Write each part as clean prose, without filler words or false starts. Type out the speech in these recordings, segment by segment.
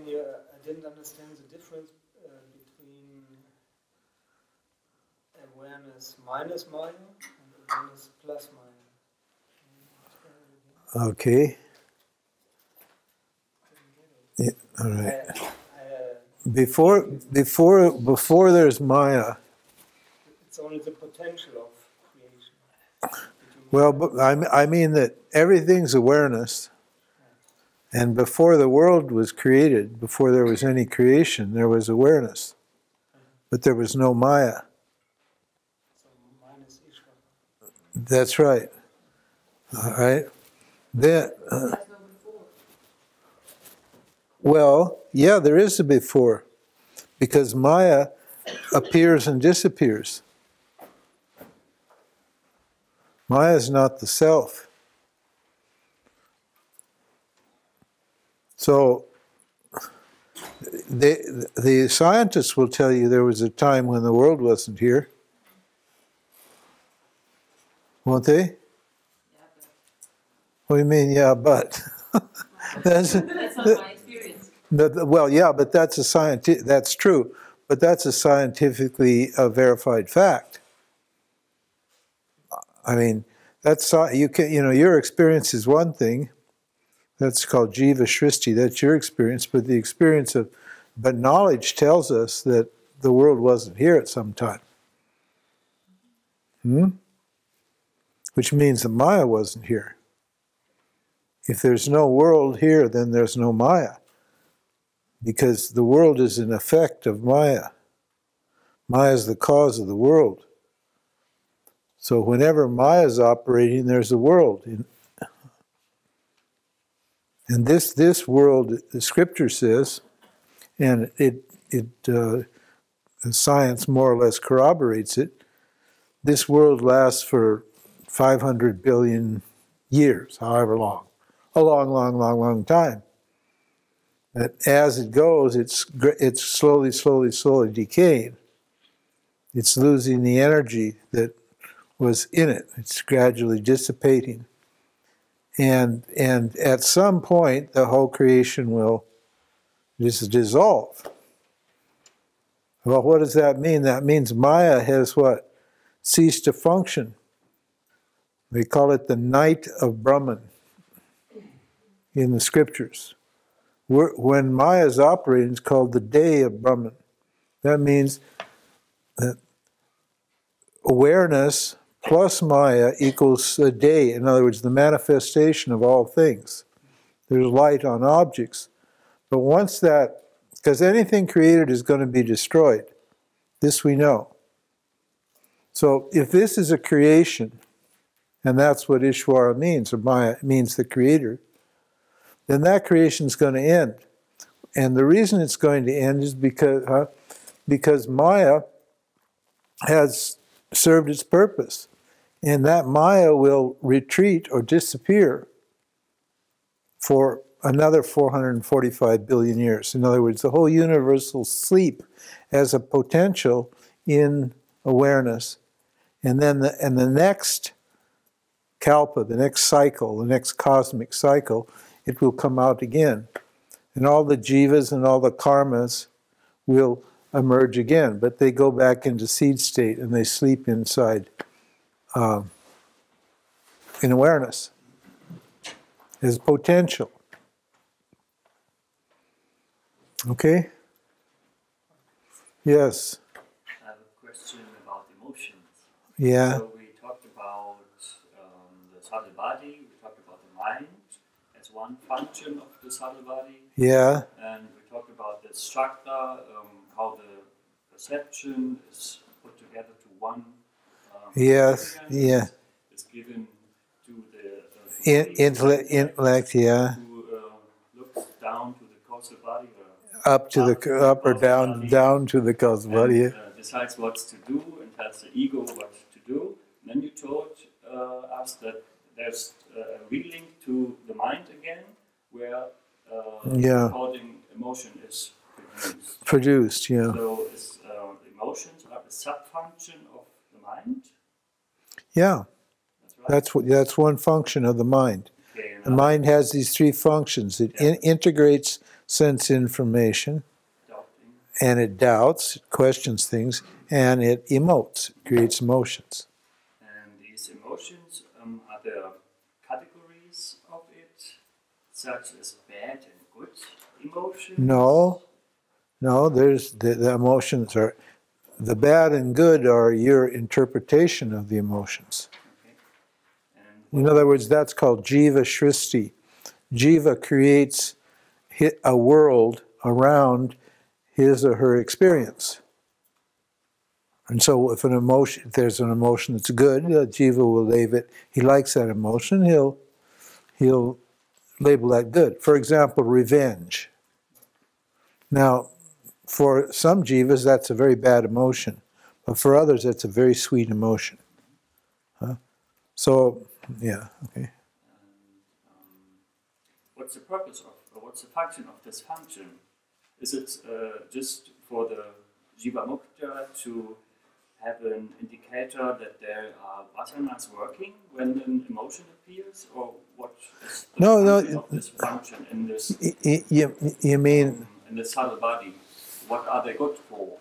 can you? I didn't understand the difference between awareness minus Maya and awareness plus Maya. Okay. Yeah, all right. Before there's Maya. It's only the potential of creation. Well, but I mean that everything's awareness. And before the world was created, before there was any creation, there was awareness. But there was no Maya. So minus Ishvara. That's right. All right. Then, well, yeah, there is a before. Because Maya appears and disappears. Maya is not the self. So, the scientists will tell you there was a time when the world wasn't here. Won't they? Yeah, but. What do you mean, yeah, but? That's not my experience. Well, yeah, but that's true. But that's a scientifically verified fact. I mean, your experience is one thing. That's called Jiva Shristi. That's your experience. But the experience but knowledge tells us that the world wasn't here at some time. Which means that Maya wasn't here. If there's no world here, then there's no Maya. Because the world is an effect of Maya. Maya is the cause of the world. So whenever Maya is operating, there's a world. And this world, the scripture says, and science more or less corroborates it, this world lasts for 500 billion years, however long. A long time. That as it goes, it's slowly decaying. It's losing the energy that was in it. It's gradually dissipating. And at some point, the whole creation will just dissolve. Well, what does that mean? That means Maya has what? Ceased to function. They call it the night of Brahman in the scriptures. When Maya is operating, it's called the day of Brahman. That means that awareness plus Maya equals a day. In other words, the manifestation of all things. There's light on objects. But once that, because anything created is going to be destroyed. This we know. So if this is a creation, and that's what Ishvara means, or Maya means the creator, then that creation is going to end. And the reason it's going to end is because Maya has served its purpose. And that Maya will retreat or disappear for another 445 billion years. In other words, the whole universe will sleep as a potential in awareness. And then the next kalpa, the next cycle, the next cosmic cycle, it will come out again. And all the jivas and all the karmas will emerge again. But they go back into seed state and they sleep inside in awareness as potential. Okay? Yes? I have a question about emotions. Yeah. So we talked about the subtle body, we talked about the mind as one function of the subtle body. Yeah. And we talked about the structure, how the perception is put together to one. Yes. Yeah. Is given to the Intellect. Yeah. who looks down to the causal body, Up or down to the causal body. Yeah. decides what to do and tells the ego what to do. And then you told us that there's a relink to the mind again, where recording emotion is produced. Yeah. So emotions are a sub-function of the mind? Yeah. That's right. That's one function of the mind. Okay, the mind has these three functions. It integrates sense information, doubting. and it doubts, it questions things, and it emotes, it creates emotions. And these emotions, are there categories of it, such as bad and good emotions? No, there's the emotions are, the bad and good are your interpretation of the emotions. Okay. And In other words, that's called jiva shristi. Jiva creates a world around his or her experience. And so if there's an emotion that's good, jiva will label it, he likes that emotion, he'll label that good. For example, revenge. Now, for some jivas, that's a very bad emotion. But for others, it's a very sweet emotion. So, yeah, okay. what's the purpose of, or what's the function of this function? Is it just for the Jiva Mukta to have an indicator that there are vasanas working when an emotion appears, or what is the function of this function in this? You mean in the subtle body? What are they good for?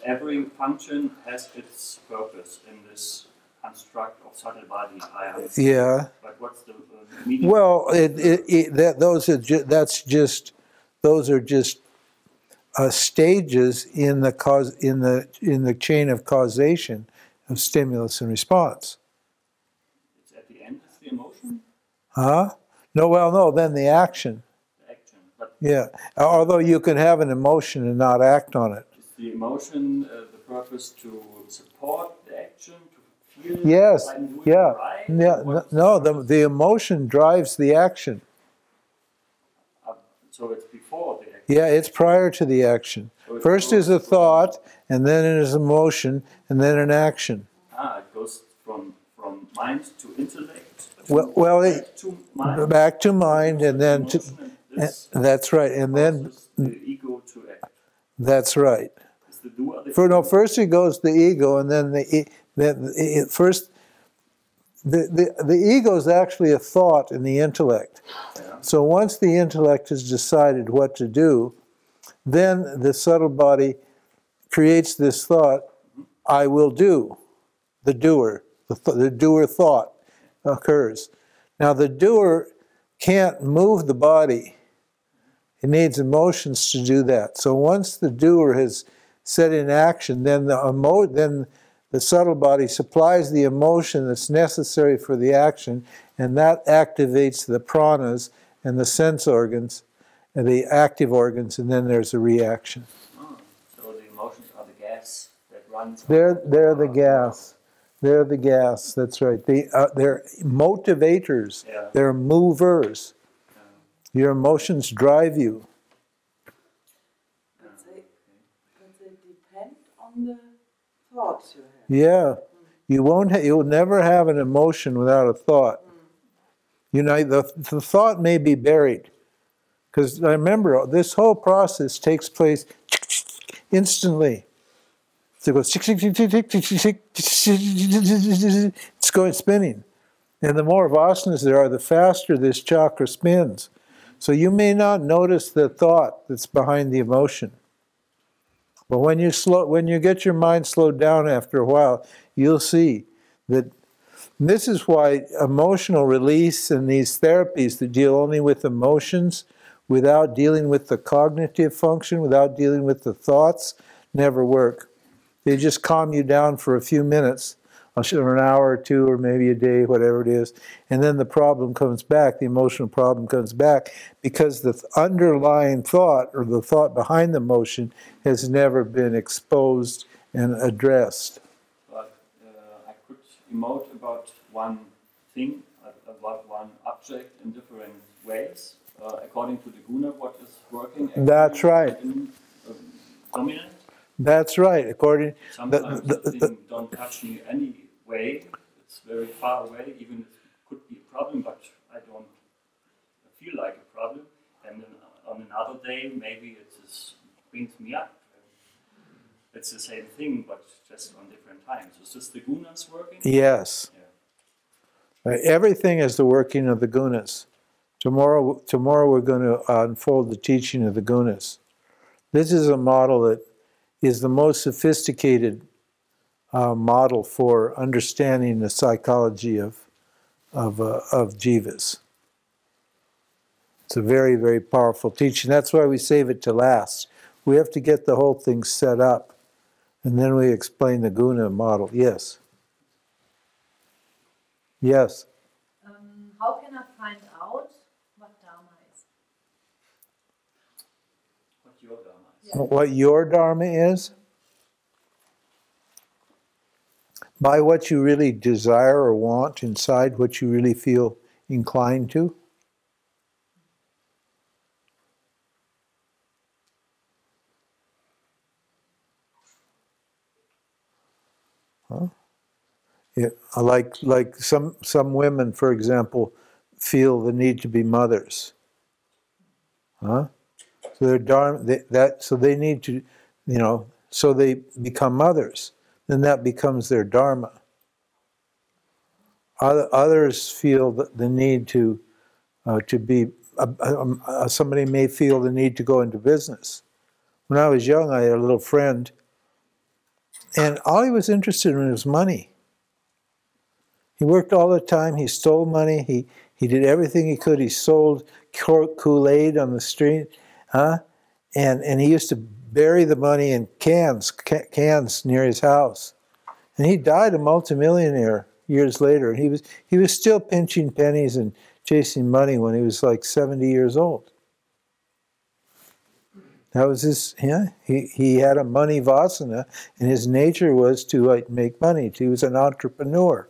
Every function has its purpose in this construct of subtle body. Yeah. But what's the meaning? Well, those are just stages in the chain of causation of stimulus and response. It's at the end of the emotion. Huh? No. Then the action. The action. But yeah. Although you can have an emotion and not act on it. is the emotion the purpose to support the action, to feel? Yes. I'm doing Yeah. right? Yeah. No. The emotion drives the action. So it's before the action. Yeah, it's prior to the action. So First is a thought, and then it is emotion, and then an action. It goes from mind to intellect. Back to mind, and then to. That's right, and then the ego to act. That's right. Is the doer First it goes the ego, and then first the ego is actually a thought in the intellect. Yeah. So once the intellect has decided what to do, then the subtle body creates this thought, I will do. The doer. The doer thought occurs. Now the doer can't move the body. It needs emotions to do that. So once the doer has set in action, then the subtle body supplies the emotion that's necessary for the action, and that activates the pranas and the sense organs, and the active organs, and then there's a reaction. Oh, so the emotions are the gas that runs. They're the gas. They're the gas. That's right. They're motivators. Yeah. They're movers. Your emotions drive you. But they depend on the thoughts you have. Yeah, you'll never have an emotion without a thought. You know, the thought may be buried, because I remember this whole process takes place instantly. So it goes it's going spinning, and the more vasanas there are, the faster this chakra spins. So you may not notice the thought that's behind the emotion. But when you get your mind slowed down after a while, you'll see that this is why emotional release and these therapies that deal only with emotions, without dealing with the cognitive function, without dealing with the thoughts, never work. They just calm you down for a few minutes, or an hour or two, or maybe a day, whatever it is, and then the problem comes back, the emotional problem comes back, because the underlying thought, or the thought behind the emotion, has never been exposed and addressed. But I could emote about one thing, about one object in different ways, according to the guna, what is working. That's right. Dominant. That's right. According sometimes the thing don't touch me anyway. It's very far away. Even it could be a problem, but I don't feel like a problem. And then on another day, maybe it just brings me up. It's the same thing, but just on different times. Is this the gunas working? Yes. Yeah. Everything is the working of the gunas. Tomorrow we're going to unfold the teaching of the gunas. This is a model that is the most sophisticated model for understanding the psychology of jivas. It's a very, very powerful teaching. That's why we save it to last. We have to get the whole thing set up, and then we explain the guna model. Yes. Yes. How can I find out what Dharma is? What your Dharma is. Yeah. What your Dharma is? By what you really desire or want inside, what you really feel inclined to. Huh? Yeah, like some women, for example, feel the need to be mothers. Huh? So their dharma, so they need to, so they become mothers. Then that becomes their dharma. Others feel the need to be. Somebody may feel the need to go into business. When I was young, I had a little friend, and all he was interested in was money. He worked all the time. He stole money. He did everything he could. He sold Kool-Aid on the street, and he used to bury the money in cans near his house. And he died a multimillionaire years later. And he was still pinching pennies and chasing money when he was like 70 years old. That was his, he had a money vasana, and his nature was to make money. He was an entrepreneur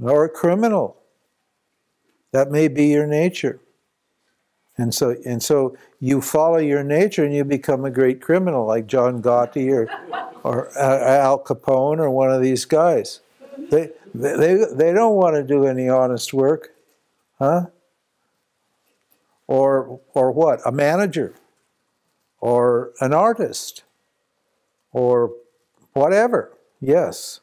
or a criminal. That may be your nature. And so you follow your nature and you become a great criminal like John Gotti or Al Capone or one of these guys. They don't want to do any honest work, huh? Or what? A manager, or an artist, or whatever. Yes.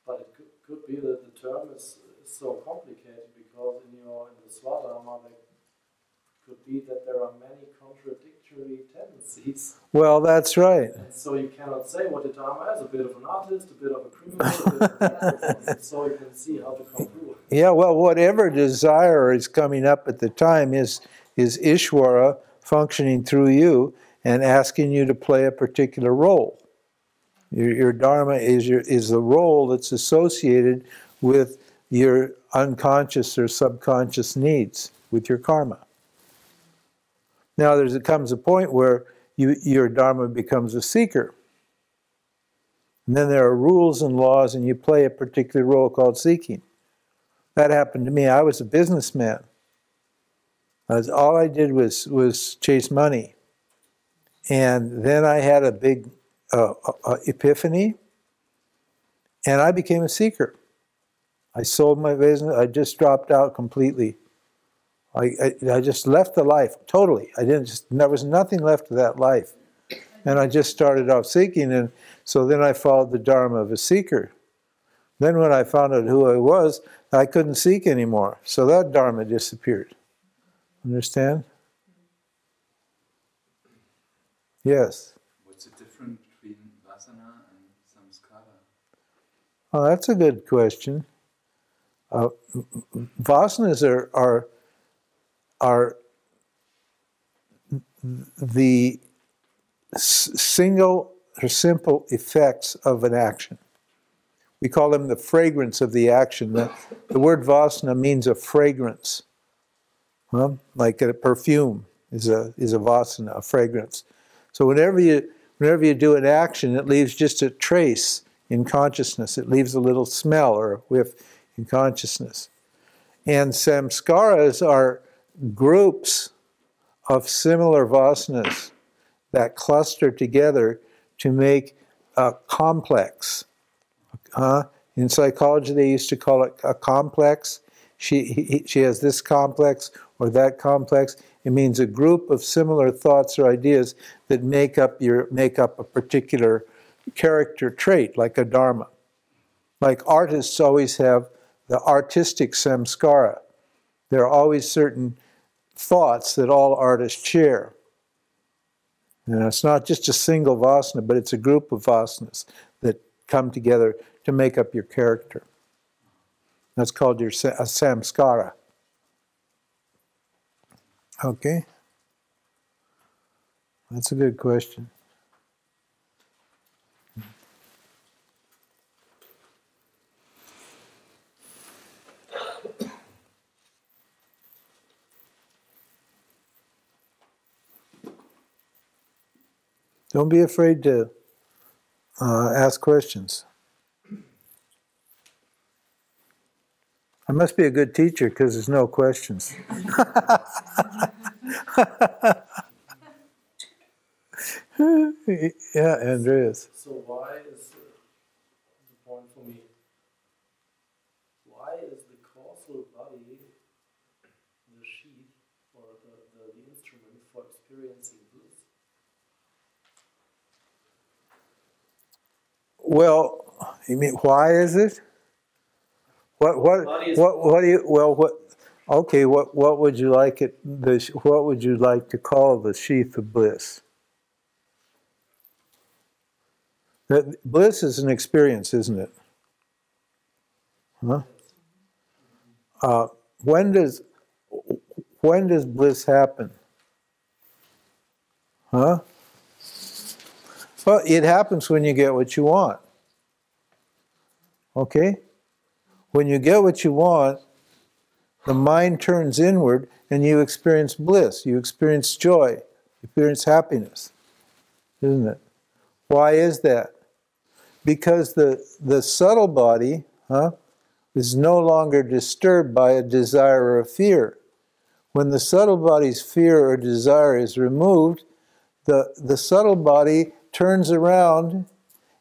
But it could be that the term is so complicated because in the Swadharma there could be that there are many contradictory tendencies. Well, that's right. And so you cannot say what the Dharma is, a bit of an artist, a bit of a criminal, a bit of a so you can see how to come through. Yeah, well, whatever desire is coming up at the time is Ishvara functioning through you and asking you to play a particular role. Your Dharma is the role that's associated with your unconscious or subconscious needs, with your karma. Now there comes a point where your Dharma becomes a seeker. And then there are rules and laws and you play a particular role called seeking. That happened to me. I was a businessman. All I did was chase money. And then I had a big epiphany and I became a seeker. I sold my business. I just dropped out completely. I just left the life totally. There was nothing left of that life. And I just started off seeking, and so then I followed the Dharma of a seeker. Then when I found out who I was, I couldn't seek anymore. So that Dharma disappeared. Understand? Yes? What's the difference between vasana and samskara? Oh, that's a good question. Vasanas are the single or simple effects of an action. We call them the fragrance of the action. The word vasana means a fragrance. Like a perfume is a vasana, a fragrance. So whenever you do an action, it leaves just a trace in consciousness. It leaves a little smell or a whiff in consciousness. And samskaras are groups of similar vasanas that cluster together to make a complex. In psychology, they used to call it a complex. She has this complex or that complex. It means a group of similar thoughts or ideas that make up a particular character trait, like a dharma. Like artists always have the artistic samskara. There are always certain thoughts that all artists share. And it's not just a single vasana, but it's a group of vasanas that come together to make up your character. That's called your samskara. Okay? That's a good question. Don't be afraid to ask questions. I must be a good teacher because there's no questions. Yeah, Andreas. So why is the point for me? Why is the causal body the sheath or the instrument for experiencing bliss? Well, you mean why is it? What do you, well, what, okay, what would you like it, what would you like to call the sheath of bliss? That bliss is an experience, isn't it? Huh? When does bliss happen? Huh? Well, it happens when you get what you want. Okay? When you get what you want, the mind turns inward and you experience bliss, you experience joy, you experience happiness. Isn't it? Why is that? Because the subtle body is no longer disturbed by a desire or a fear. When the subtle body's fear or desire is removed, the subtle body turns around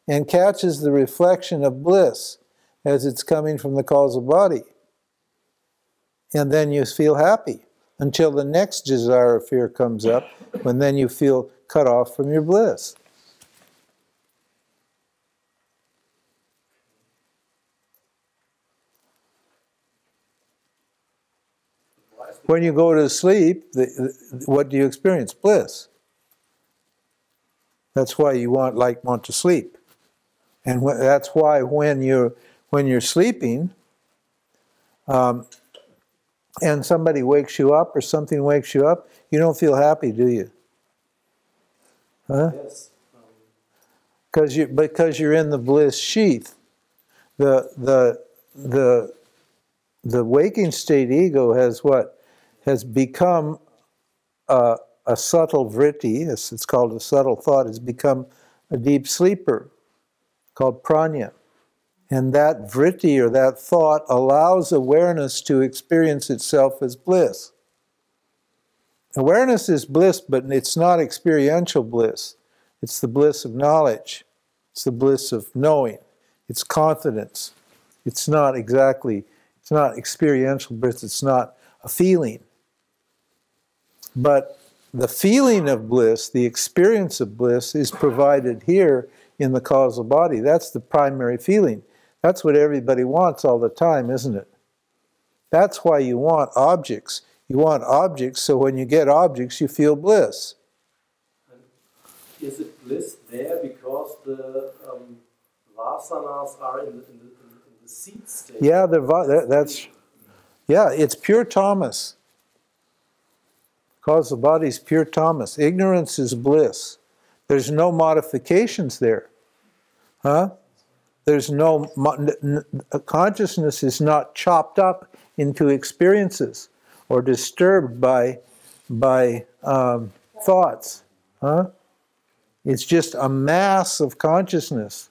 and catches the reflection of bliss as it's coming from the causal body. And then you feel happy until the next desire or fear comes up, when then you feel cut off from your bliss. When you go to sleep, what do you experience? Bliss. That's why you want to sleep. And that's why when you're sleeping, and somebody wakes you up or something wakes you up, you don't feel happy, do you? Huh? Yes. Because you're in the bliss sheath. The waking state ego has what? Has become a subtle vritti, it's called a subtle thought, has become a deep sleeper called prajna. And that vritti or that thought allows awareness to experience itself as bliss. Awareness is bliss, but it's not experiential bliss. It's the bliss of knowledge. It's the bliss of knowing. It's confidence. It's not experiential bliss. It's not a feeling. But the feeling of bliss, the experience of bliss, is provided here in the causal body. That's the primary feeling. That's what everybody wants all the time, isn't it? That's why you want objects. You want objects, so when you get objects, you feel bliss. And is it bliss there because the vasanas are in the seed state? Yeah, it's pure tamas. Causal body is pure tamas. Ignorance is bliss. There's no modifications there. Huh? There's no, consciousness is not chopped up into experiences or disturbed by thoughts. Huh? It's just a mass of consciousness.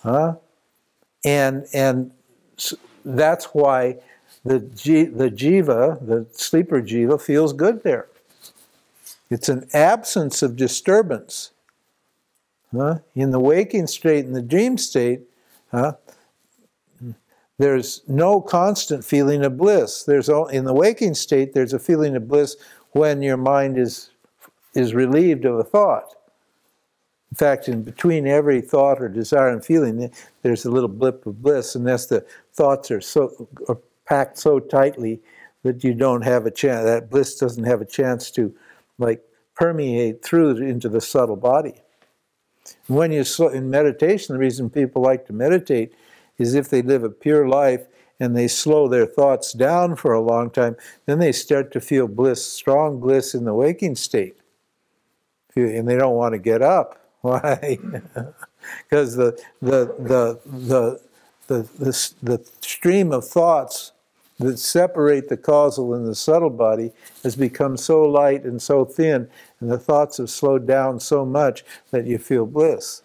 Huh? And that's why the jiva, the sleeper jiva, feels good there. It's an absence of disturbance. In the waking state, in the dream state, there's no constant feeling of bliss. In the waking state, there's a feeling of bliss when your mind is relieved of a thought. In fact, in between every thought or desire and feeling, there's a little blip of bliss, unless the thoughts are packed so tightly that you don't have a chance, that bliss doesn't have a chance to like permeate through into the subtle body. When you in meditation, the reason people like to meditate is if they live a pure life and they slow their thoughts down for a long time, then they start to feel bliss, strong bliss in the waking state. And they don't want to get up. Why? Because the stream of thoughts that separate the causal and the subtle body has become so light and so thin, and the thoughts have slowed down so much that you feel bliss.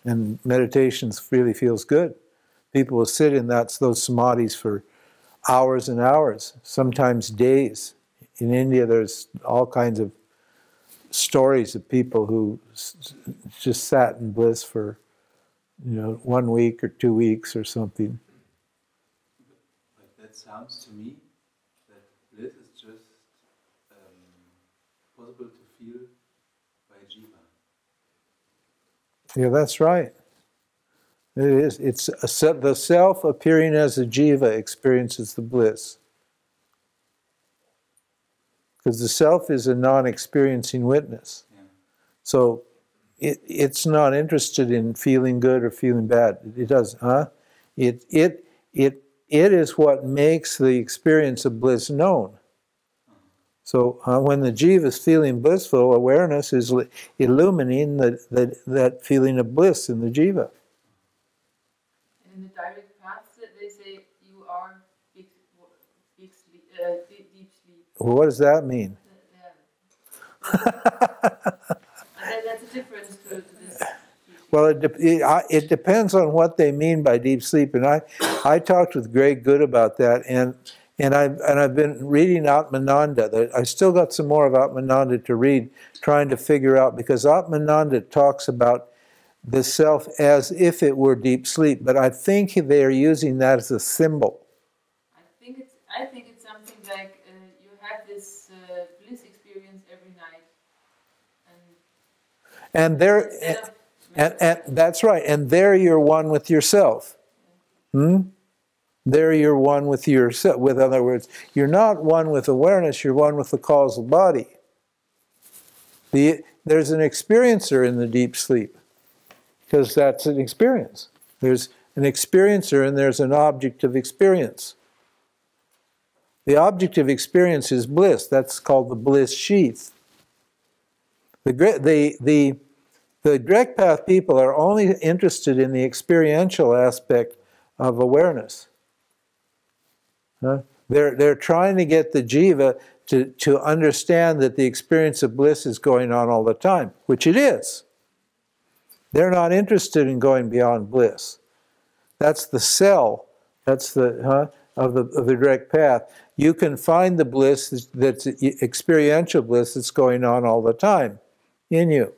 And meditation really feels good. People will sit in those samadhis for hours and hours, sometimes days. In India, there's all kinds of stories of people who just sat in bliss for, 1 week or 2 weeks or something. But that sounds to me that bliss is just possible to feel by jiva. Yeah, that's right. It is. It's the self appearing as a jiva experiences the bliss. Because the self is a non-experiencing witness. Yeah. So it's not interested in feeling good or feeling bad. It doesn't, huh? It is what makes the experience of bliss known. So when the jiva is feeling blissful, awareness is illuminating that feeling of bliss in the jiva. In the direct path, they say you are deep sleep. Well, what does that mean? That's a difference to this. Well, it depends on what they mean by deep sleep, and I talked with Greg Good about that, and I've been reading Atmananda. I still got some more of Atmananda to read, trying to figure out, because Atmananda talks about the self as if it were deep sleep, but I think they are using that as a symbol. I think it's something like you have this bliss experience every night, and that's right. And there you're one with yourself. There you're one with yourself. With other words, you're not one with awareness. You're one with the causal body. There's an experiencer in the deep sleep. Because that's an experience. There's an experiencer and there's an object of experience. The object of experience is bliss. That's called the bliss sheath. The direct path people are only interested in the experiential aspect of awareness. They're trying to get the jiva to understand that the experience of bliss is going on all the time, which it is. They're not interested in going beyond bliss. That's the cell. That's the of the direct path. You can find the bliss that's experiential bliss that's going on all the time in you.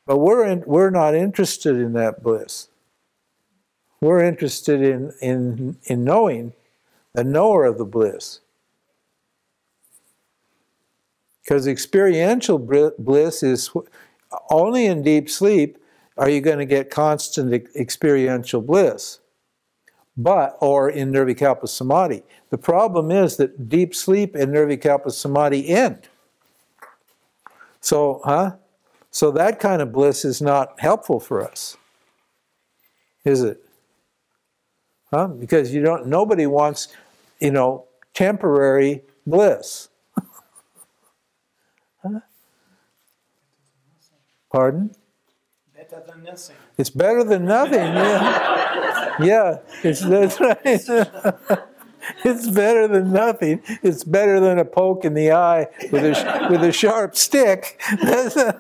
But we're not interested in that bliss. We're interested in knowing, the knower of the bliss. Because experiential bliss is only in deep sleep are you going to get constant experiential bliss, or in Nirvikalpa Samadhi. The problem is that deep sleep and Nirvikalpa Samadhi end. So that kind of bliss is not helpful for us, is it? Because nobody wants, temporary bliss. Pardon? Better than nothing. It's better than nothing, yeah. Yeah, that's right. It's better than nothing. It's better than a poke in the eye with a sharp stick. Yes. I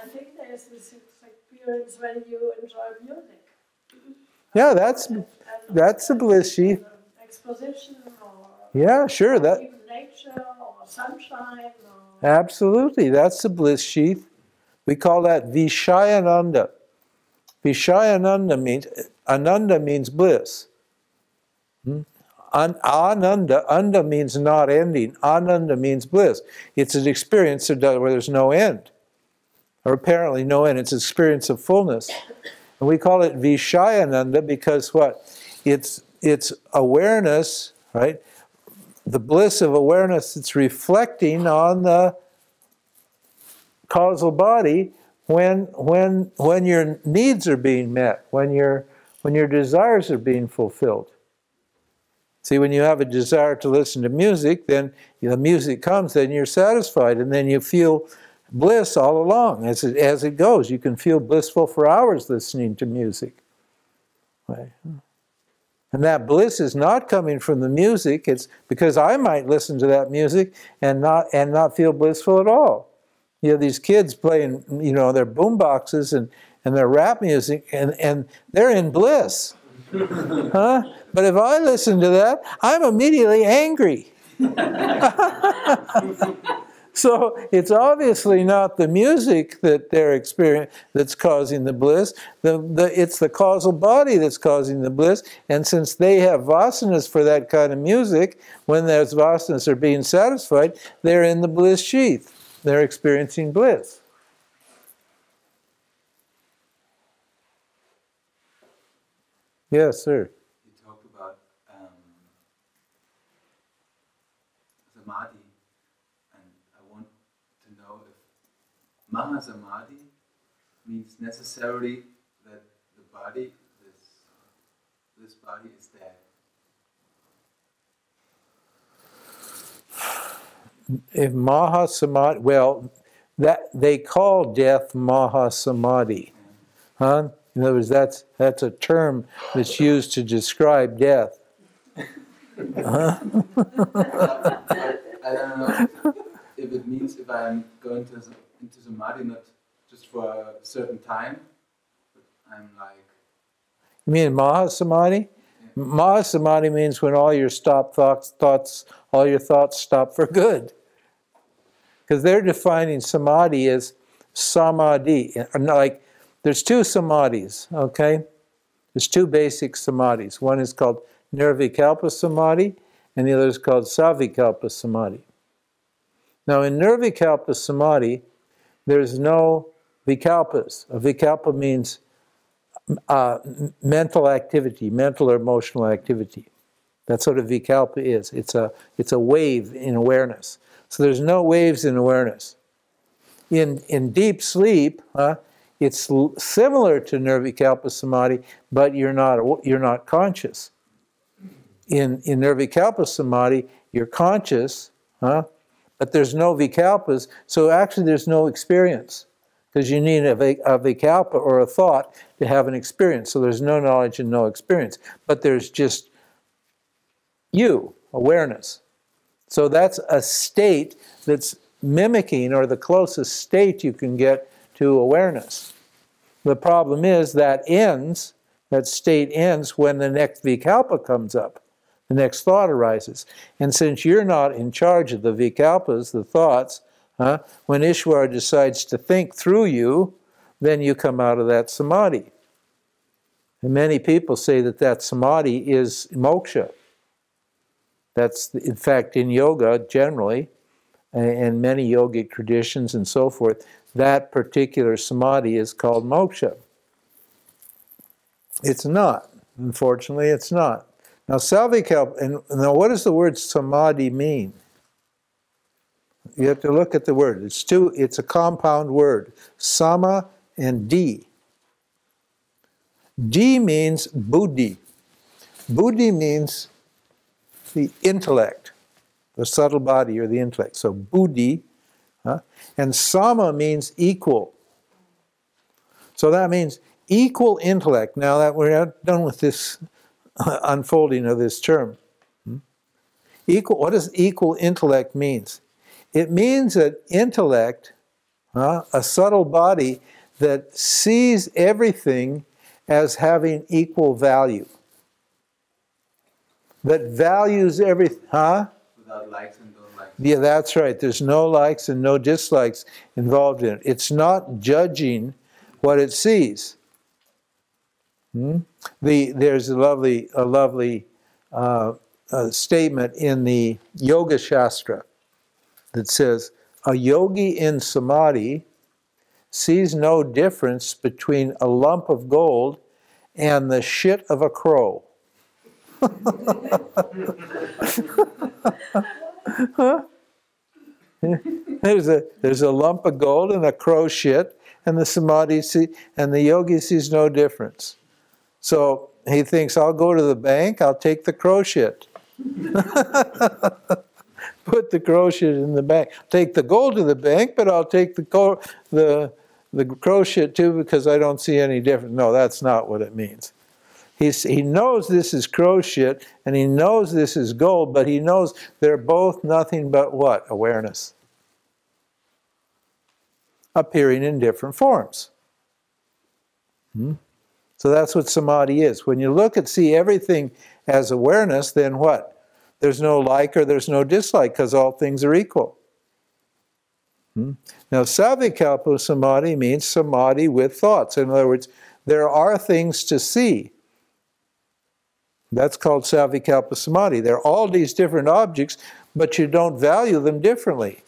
think there's this experience when you enjoy music. Yeah, that's a bliss sheath. Exposition or yeah, sure. Even nature or sunshine. Or absolutely, that's a bliss sheath. We call that Vishayananda. Ananda means bliss. Ananda, anda means not ending. Ananda means bliss. It's an experience where there's no end, or apparently no end. It's an experience of fullness. And we call it Vishayananda because what? It's awareness, right? The bliss of awareness that's reflecting on the causal body when your needs are being met, when your desires are being fulfilled. See, when you have a desire to listen to music, then the music comes, then you're satisfied, and then you feel bliss all along as it goes. You can feel blissful for hours listening to music. Right? And that bliss is not coming from the music. It's because I might listen to that music and not feel blissful at all. You know, these kids playing, their boom boxes and their rap music, and they're in bliss. Huh? But if I listen to that, I'm immediately angry. So it's obviously not the music that they're experiencing that's causing the bliss. It's the causal body that's causing the bliss. And since they have vasanas for that kind of music, when those vasanas are being satisfied, they're in the bliss sheath. They're experiencing bliss. Yes, sir. You talked about samadhi, and I want to know if Mahasamadhi means necessarily that the body, this body is dead. If Mahasamadhi, well, that they call death Mahasamadhi, huh? In other words, that's a term that's used to describe death. Huh? I don't know if it means if I'm going into samadhi not just for a certain time, but I'm like. You mean Mahasamadhi? Yeah. Mahasamadhi means when all your all your thoughts stop for good. Because they're defining samadhi as samadhi. Like, there's two samadhis, okay? There's two basic samadhis. One is called nirvikalpa samadhi, and the other is called savikalpa samadhi. Now, in nirvikalpa samadhi, there's no vikalpas. A vikalpa means mental activity, mental or emotional activity. That's what a vikalpa is. It's a wave in awareness. So there's no waves in awareness. In deep sleep, it's similar to nirvikalpa samadhi, but you're not conscious. In nirvikalpa samadhi, you're conscious, but there's no vikalpas, so actually there's no experience, because you need a vikalpa or a thought to have an experience. So there's no knowledge and no experience, but there's just you, awareness. So that's a state that's mimicking, or the closest state you can get to awareness. The problem is that state ends when the next vikalpa comes up, the next thought arises. And since you're not in charge of the vikalpas, the thoughts, when Ishwara decides to think through you, then you come out of that samadhi. And many people say that samadhi is moksha. That's, in fact, in yoga generally, and many yogic traditions and so forth, that particular samadhi is called moksha. It's not. Unfortunately, it's not. Now, savikalpa, and now what does the word samadhi mean? You have to look at the word. It's a compound word. Sama and di. Di means buddhi. Buddhi means the intellect, the subtle body or the intellect. So buddhi, and sama means equal. So that means equal intellect. Now that we're not done with this unfolding of this term. Equal. What does equal intellect means? It means that intellect, a subtle body that sees everything as having equal value. That values everything, Without likes and dislikes. Yeah, that's right. There's no likes and no dislikes involved in it. It's not judging what it sees. There's a lovely statement in the Yoga Shastra that says, a yogi in samadhi sees no difference between a lump of gold and the shit of a crow. There's a lump of gold and a crow shit, and the yogi sees no difference. So he thinks, I'll go to the bank, I'll take the crow shit. Put the crow shit in the bank. Take the gold to the bank, but I'll take the crow shit too because I don't see any difference. No, that's not what it means. He knows this is crow shit, and he knows this is gold, but he knows they're both nothing but what? Awareness. Appearing in different forms. So that's what samadhi is. When you look and see everything as awareness, then what? There's no like or there's no dislike because all things are equal. Now, savikalpa samadhi means samadhi with thoughts. In other words, there are things to see. That's called savikalpa samadhi. There are all these different objects, but you don't value them differently.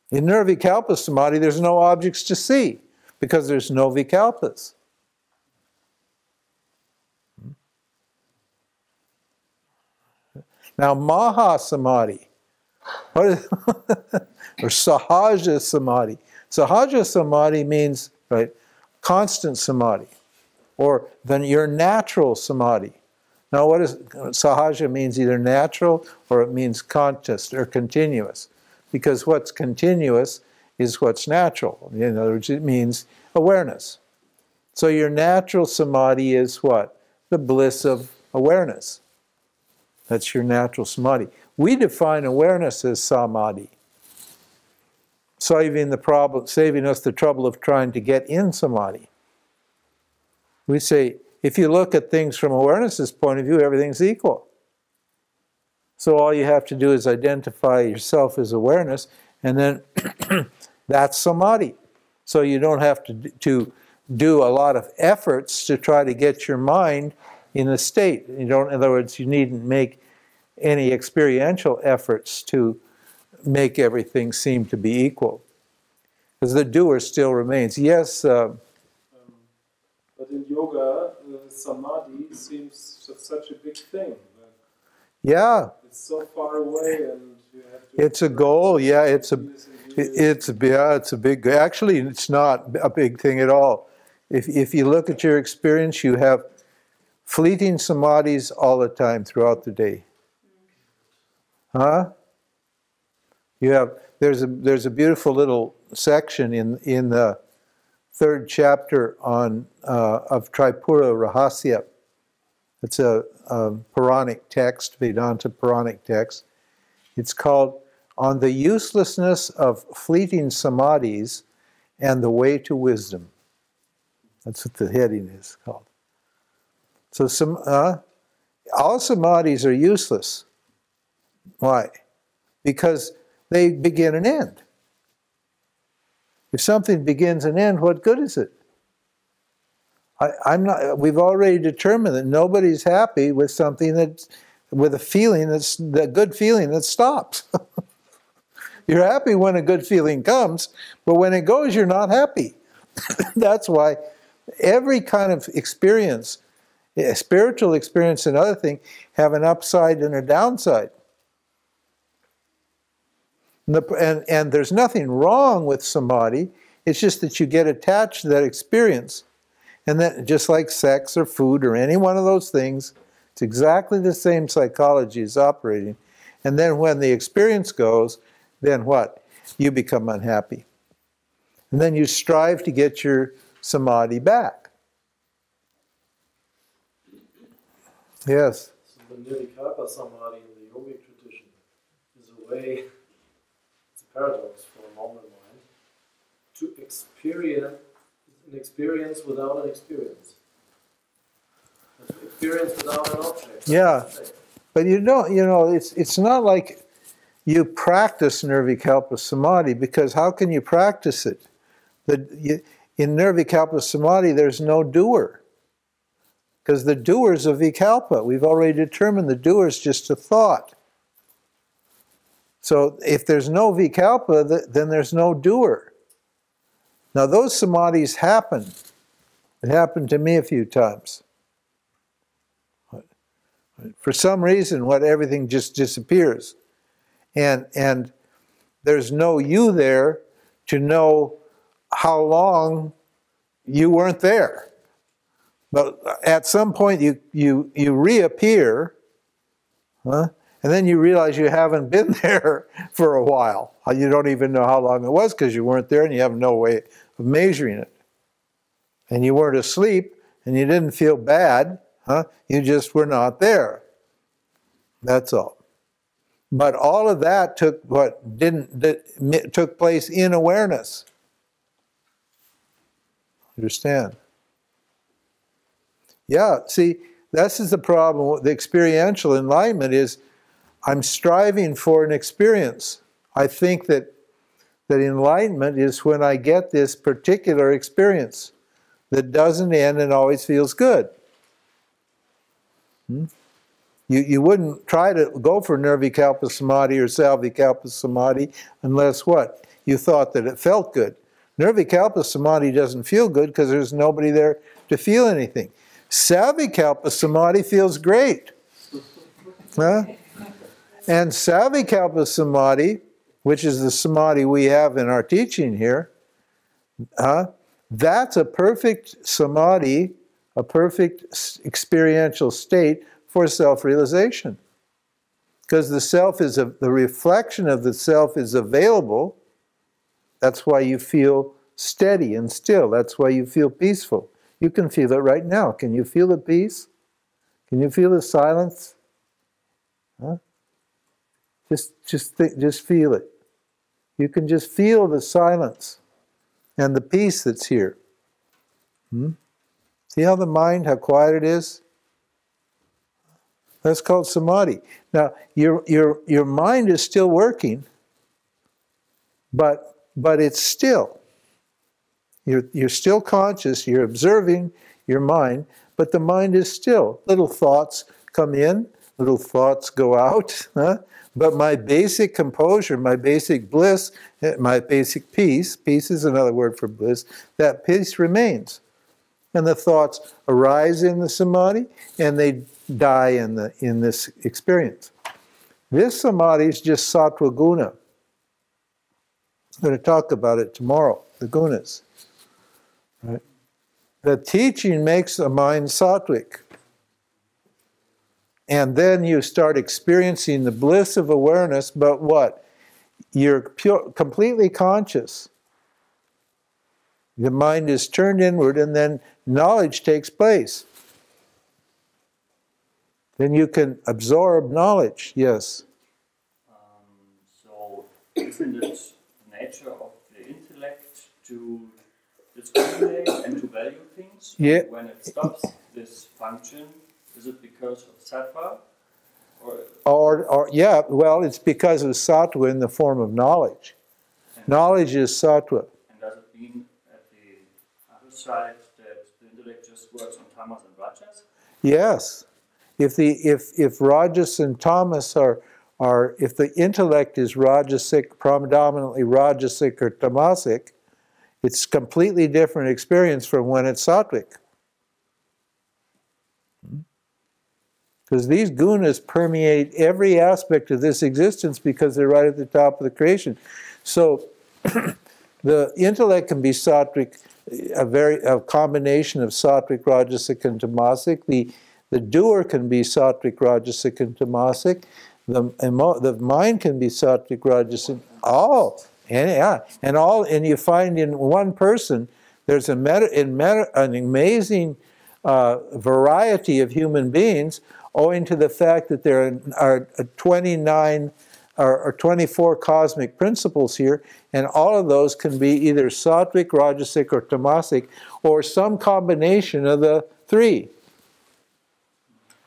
In nirvikalpa samadhi, there's no objects to see because there's no vikalpas. Now, maha samadhi, or sahaja samadhi. Sahaja samadhi means, right, constant samadhi, or then your natural samadhi. Now, what is sahaja means either natural or it means conscious or continuous, because what's continuous is what's natural. In other words, it means awareness. So your natural samadhi is what? The bliss of awareness. That's your natural samadhi. We define awareness as samadhi, saving us the trouble of trying to get in samadhi. We say, if you look at things from awareness's point of view, everything's equal. So all you have to do is identify yourself as awareness, and then that's samadhi. So you don't have to do a lot of efforts to try to get your mind in a state. In other words, you needn't make any experiential efforts to make everything seem to be equal, because the doer still remains. Yes. But in yoga, samadhi seems such a big thing. Yeah. It's so far away, and you have to. It's a goal. Yeah, it's a big. Actually, it's not a big thing at all. If you look at your experience, you have fleeting samadhis all the time throughout the day. Huh? There's a beautiful little section in the third chapter of Tripura Rahasya. It's a Puranic text, Vedanta Puranic text. It's called On the Uselessness of Fleeting Samadhis and the Way to Wisdom. That's what the heading is called. So all samadhis are useless. Why? Because they begin and end. If something begins and ends, what good is it? We've already determined that nobody's happy with something with a feeling the good feeling that stops. You're happy when a good feeling comes, but when it goes, you're not happy. That's why every kind of experience, spiritual experience and other thing, have an upside and a downside. And there's nothing wrong with samadhi. It's just that you get attached to that experience. And then, just like sex or food or any one of those things, it's exactly the same psychology is operating. And then when the experience goes, then what? You become unhappy. And then you strive to get your samadhi back. Yes? So the nirvikalpa samadhi in the yogic tradition is a way, it's a paradox for a normal mind, to experience an experience without an experience. An experience without an object. Yeah. But it's not like you practice nirvikalpa samadhi, because how can you practice it? In nirvikalpa samadhi, there's no doer. Because the doer is a vikalpa. We've already determined the doer is just a thought. So if there's no vikalpa, then there's no doer. Now those samadhis happen. It happened to me a few times. For some reason, everything just disappears. And there's no you there to know how long you weren't there. But at some point you reappear, and then you realize you haven't been there for a while. You don't even know how long it was because you weren't there and you have no way of measuring it. And you weren't asleep and you didn't feel bad. You just were not there. That's all. But all of that took took place in awareness. Understand? Yeah, see, this is the problem with the experiential enlightenment is I'm striving for an experience. I think that enlightenment is when I get this particular experience that doesn't end and always feels good. You wouldn't try to go for nirvikalpa samadhi or salvikalpa samadhi unless what? You thought that it felt good. Nirvikalpa samadhi doesn't feel good because there's nobody there to feel anything. Salvikalpa samadhi feels great. And salvikalpa samadhi, which is the samadhi we have in our teaching here, that's a perfect samadhi, a perfect experiential state for self-realization. Because the self is, the reflection of the self is available. That's why you feel steady and still. That's why you feel peaceful. You can feel it right now. Can you feel the peace? Can you feel the silence? Just feel it. You can just feel the silence and the peace that's here. See how the mind, how quiet it is? That's called samadhi. Now, your mind is still working, but it's still. You're still conscious, you're observing your mind, but the mind is still. Little thoughts come in, little thoughts go out. But my basic composure, my basic bliss, my basic peace is another word for bliss, that peace remains. And the thoughts arise in the samadhi and they die in this experience. This samadhi is just sattva guna. I'm going to talk about it tomorrow, the gunas. Right? The teaching makes the mind sattvic. And then you start experiencing the bliss of awareness, but what? You're completely conscious. The mind is turned inward and then knowledge takes place. Then you can absorb knowledge, yes. So isn't it the nature of the intellect to discriminate and to value things? Yeah. When it stops this function, is it because of sattva? Or yeah, well, it's because of sattva in the form of knowledge. Knowledge is sattva. And does it mean at the other side that the intellect just works on tamas and rajas? Yes. If rajas and tamas are if the intellect is rajasic, predominantly rajasic or tamasic, it's completely different experience from when it's sattvic. Because these gunas permeate every aspect of this existence because they're right at the top of the creation. So the intellect can be sattvic, a combination of sattvic, rajasic, and tamasic. The doer can be sattvic, rajasic, and tamasic. The mind can be sattvic, rajasic. And you find in one person there's an amazing variety of human beings, owing to the fact that there are 29 or 24 cosmic principles here, and all of those can be either sattvic, rajasic, or tamasic, or some combination of the three.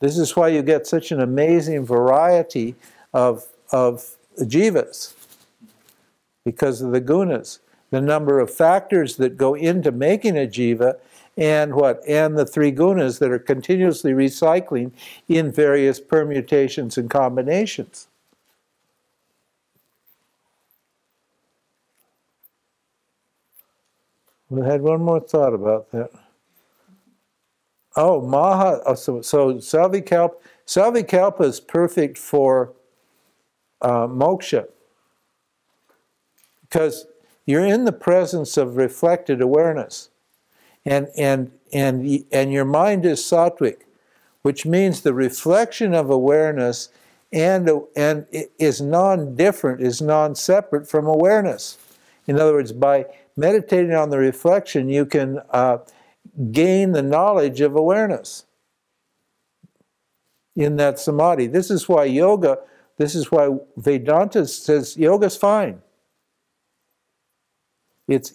This is why you get such an amazing variety of jivas, because of the gunas. The number of factors that go into making a jiva, and what? And the three gunas that are continuously recycling in various permutations and combinations. I had one more thought about that. Oh, Maha. Oh, so Savikalpa is perfect for moksha, because you're in the presence of reflected awareness, and your mind is sattvic, which means the reflection of awareness and is non-different, is non-separate from awareness. In other words, by meditating on the reflection, you can gain the knowledge of awareness in that samadhi. This is why Vedanta says yoga's fine. It's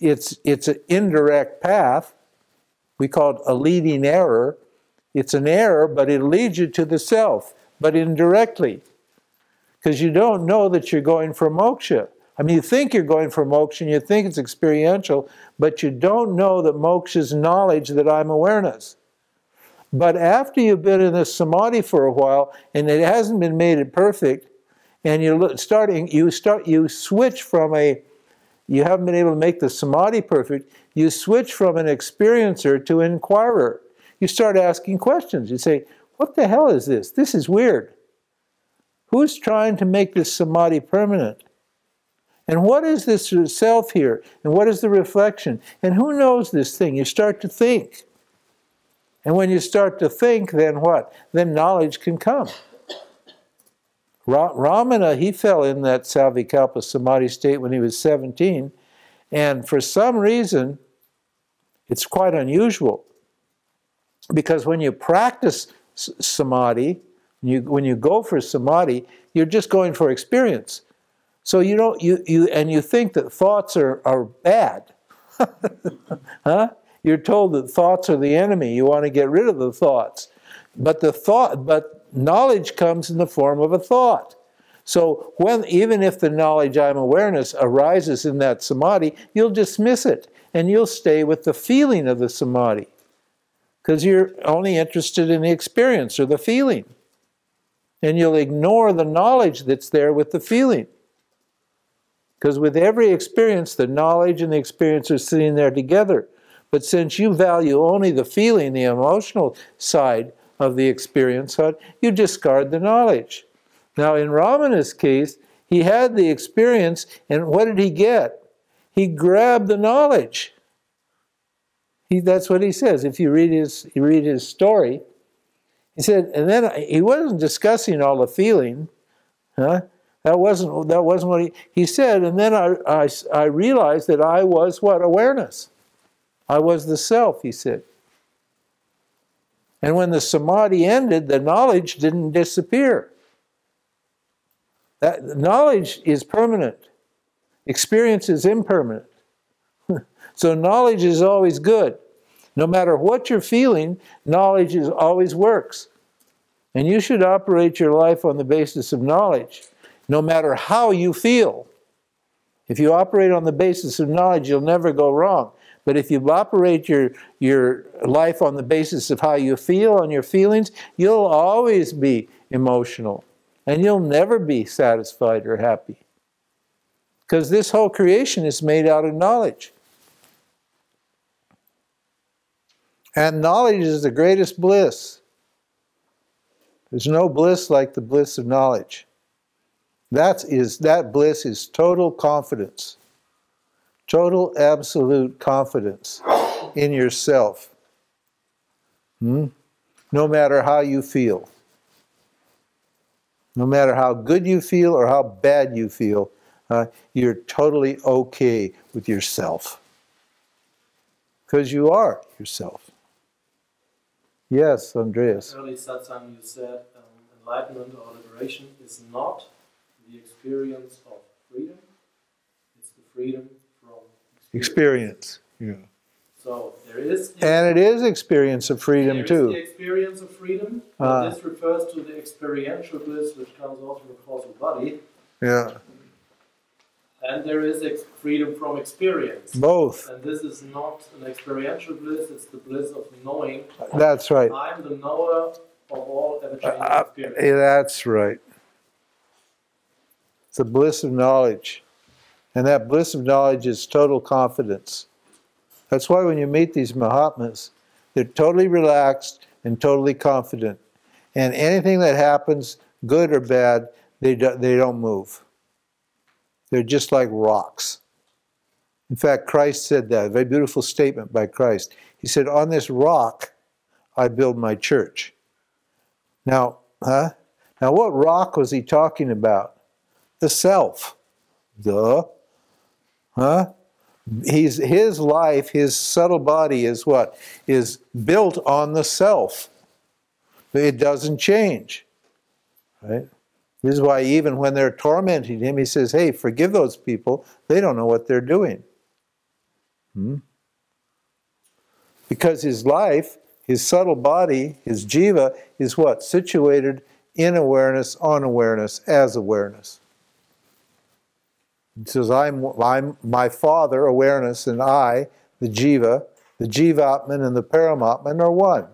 an indirect path. We call it a leading error. It's an error, but it leads you to the self, but indirectly. Because you don't know that you're going for moksha. I mean, you think you're going for moksha, and you think it's experiential, but you don't know that moksha is knowledge that I'm awareness. But after you've been in this samadhi for a while, and it hasn't been made perfect, and you switch from you haven't been able to make the samadhi perfect, you switch from an experiencer to an inquirer. You start asking questions. You say, what the hell is this? This is weird. Who's trying to make this samadhi permanent? And what is this self here? And what is the reflection? And who knows this thing? You start to think. And when you start to think, then what? Then knowledge can come. Ramana, he fell in that Savikalpa samadhi state when he was 17. And for some reason, it's quite unusual. Because when you practice samadhi, when you go for samadhi, you're just going for experience. So you think that thoughts are bad. Huh? You're told that thoughts are the enemy. You want to get rid of the thoughts. But knowledge comes in the form of a thought. So even if the knowledge I'm awareness arises in that samadhi, you'll dismiss it and you'll stay with the feeling of the samadhi. Because you're only interested in the experience or the feeling. And you'll ignore the knowledge that's there with the feeling. Because with every experience, the knowledge and the experience are sitting there together. But since you value only the feeling, the emotional side of the experience, you discard the knowledge. Now in Ramana's case, he had the experience, and what did he get? He grabbed the knowledge. That's what he says. If you read his story, he said, and then he wasn't discussing all the feeling, huh? That wasn't what he said. And then I realized that I was what? Awareness. I was the self, he said. And when the samadhi ended, the knowledge didn't disappear. That knowledge is permanent. Experience is impermanent. So knowledge is always good. No matter what you're feeling, knowledge always works. And you should operate your life on the basis of knowledge, no matter how you feel. If you operate on the basis of knowledge, you'll never go wrong. But if you operate your life on the basis of how you feel and your feelings, you'll always be emotional. And you'll never be satisfied or happy. Because this whole creation is made out of knowledge. And knowledge is the greatest bliss. There's no bliss like the bliss of knowledge. That bliss is total confidence. Total absolute confidence in yourself. No matter how you feel. No matter how good you feel or how bad you feel, you're totally okay with yourself. Because you are yourself. Yes, Andreas. Early satsang, you said enlightenment or liberation is not the experience of freedom, it's the freedom from experience. Yeah. So there is... And it is experience of freedom too. There is the experience of freedom, but this refers to the experiential bliss which comes also from the causal body. Yeah. And there is freedom from experience. Both. And this is not an experiential bliss, it's the bliss of knowing. That's right. I'm the knower of all ever-changing experience. Yeah, that's right. It's the bliss of knowledge. And that bliss of knowledge is total confidence. That's why when you meet these Mahatmas, they're totally relaxed and totally confident. And anything that happens, good or bad, they don't move. They're just like rocks. In fact, Christ said that, a very beautiful statement by Christ. He said, on this rock, I build my church. Now, Now what rock was he talking about? The self. Duh. His life, his subtle body is what? Is built on the self. It doesn't change. Right? This is why even when they're tormenting him, he says, hey, forgive those people. They don't know what they're doing. Because his life, his subtle body, his jiva, is what? Situated in awareness, on awareness, as awareness. He says, I'm my father, awareness, and I, the Jivatman and the Paramatman are one.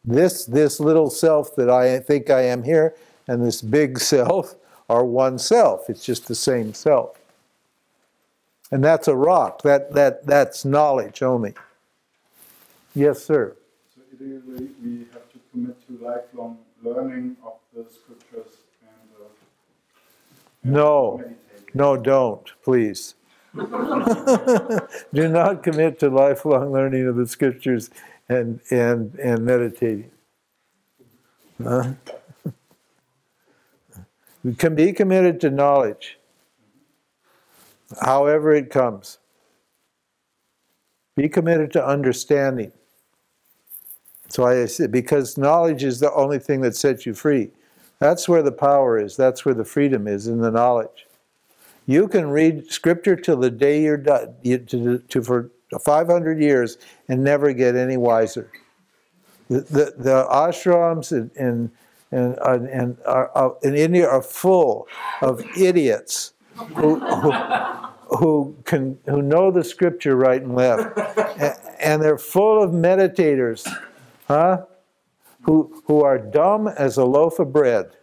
This little self that I think I am here and this big self are one self. It's just the same self. And that's a rock. That's knowledge only. Yes, sir. So either we have to commit to lifelong learning of the scriptures and meditating. No, don't, please. Do not commit to lifelong learning of the scriptures and meditating. We can be committed to knowledge, however it comes. Be committed to understanding. So I said, because knowledge is the only thing that sets you free. That's where the power is. That's where the freedom is, in the knowledge. You can read scripture till the day you're done, for 500 years, and never get any wiser. The ashrams in India are full of idiots who know the scripture right and left, and they're full of meditators, who are dumb as a loaf of bread.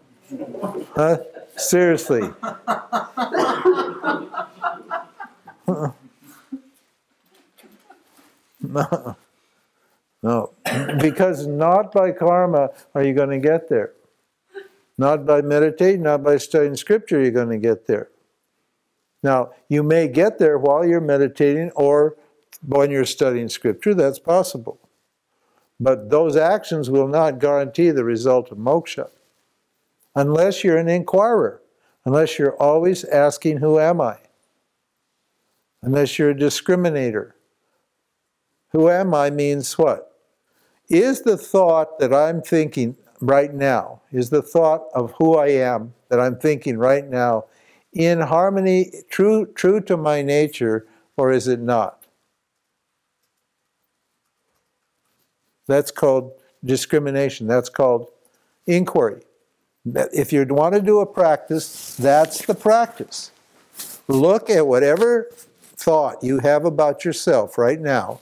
Seriously. No, because not by karma are you going to get there. Not by meditating, not by studying scripture you're going to get there. Now, you may get there while you're meditating or when you're studying scripture, that's possible. But those actions will not guarantee the result of moksha. Unless you're an inquirer, unless you're always asking, who am I? Unless you're a discriminator. Who am I means what? Is the thought that I'm thinking right now, is the thought of who I am that I'm thinking right now in harmony, true to my nature, or is it not? That's called discrimination. That's called inquiry. If you want to do a practice, that's the practice. Look at whatever thought you have about yourself right now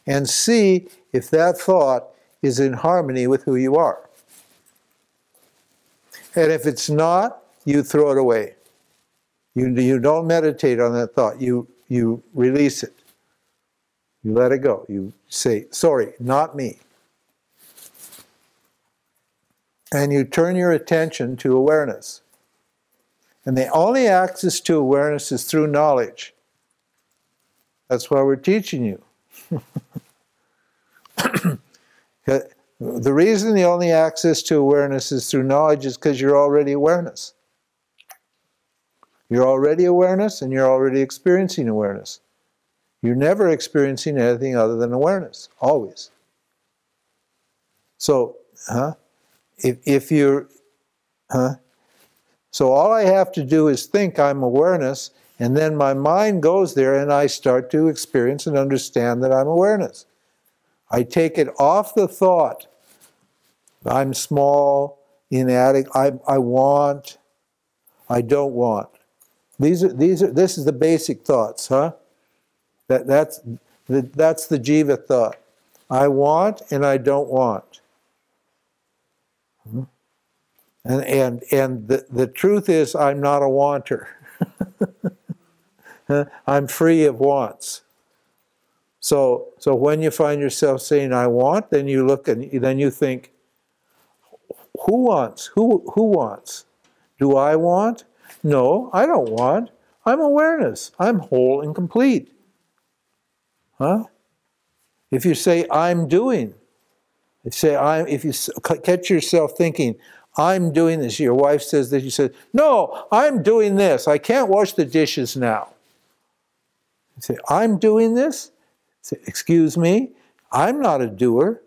and see if that thought is in harmony with who you are. And if it's not, you throw it away. You don't meditate on that thought. You release it. You let it go. You say, sorry, not me. And you turn your attention to awareness. And the only access to awareness is through knowledge. That's why we're teaching you. The reason the only access to awareness is through knowledge is because you're already awareness. You're already awareness and you're already experiencing awareness. You're never experiencing anything other than awareness, always. So, if you're, so all I have to do is think I'm awareness, and then my mind goes there and I start to experience and understand that I'm awareness. I take it off the thought, I'm small, inadequate, I want, I don't want. This is the basic thoughts, That's the jiva thought. I want and I don't want. And the truth is, I'm not a wanter. I'm free of wants. So when you find yourself saying, I want, then you look and then you think, who wants? Who wants? Do I want? No, I don't want. I'm awareness. I'm whole and complete. Huh? If you say, I'm doing, if you catch yourself thinking, I'm doing this, your wife says this, you say, no, I'm doing this. I can't wash the dishes now. You say, I'm doing this? Say, excuse me, I'm not a doer.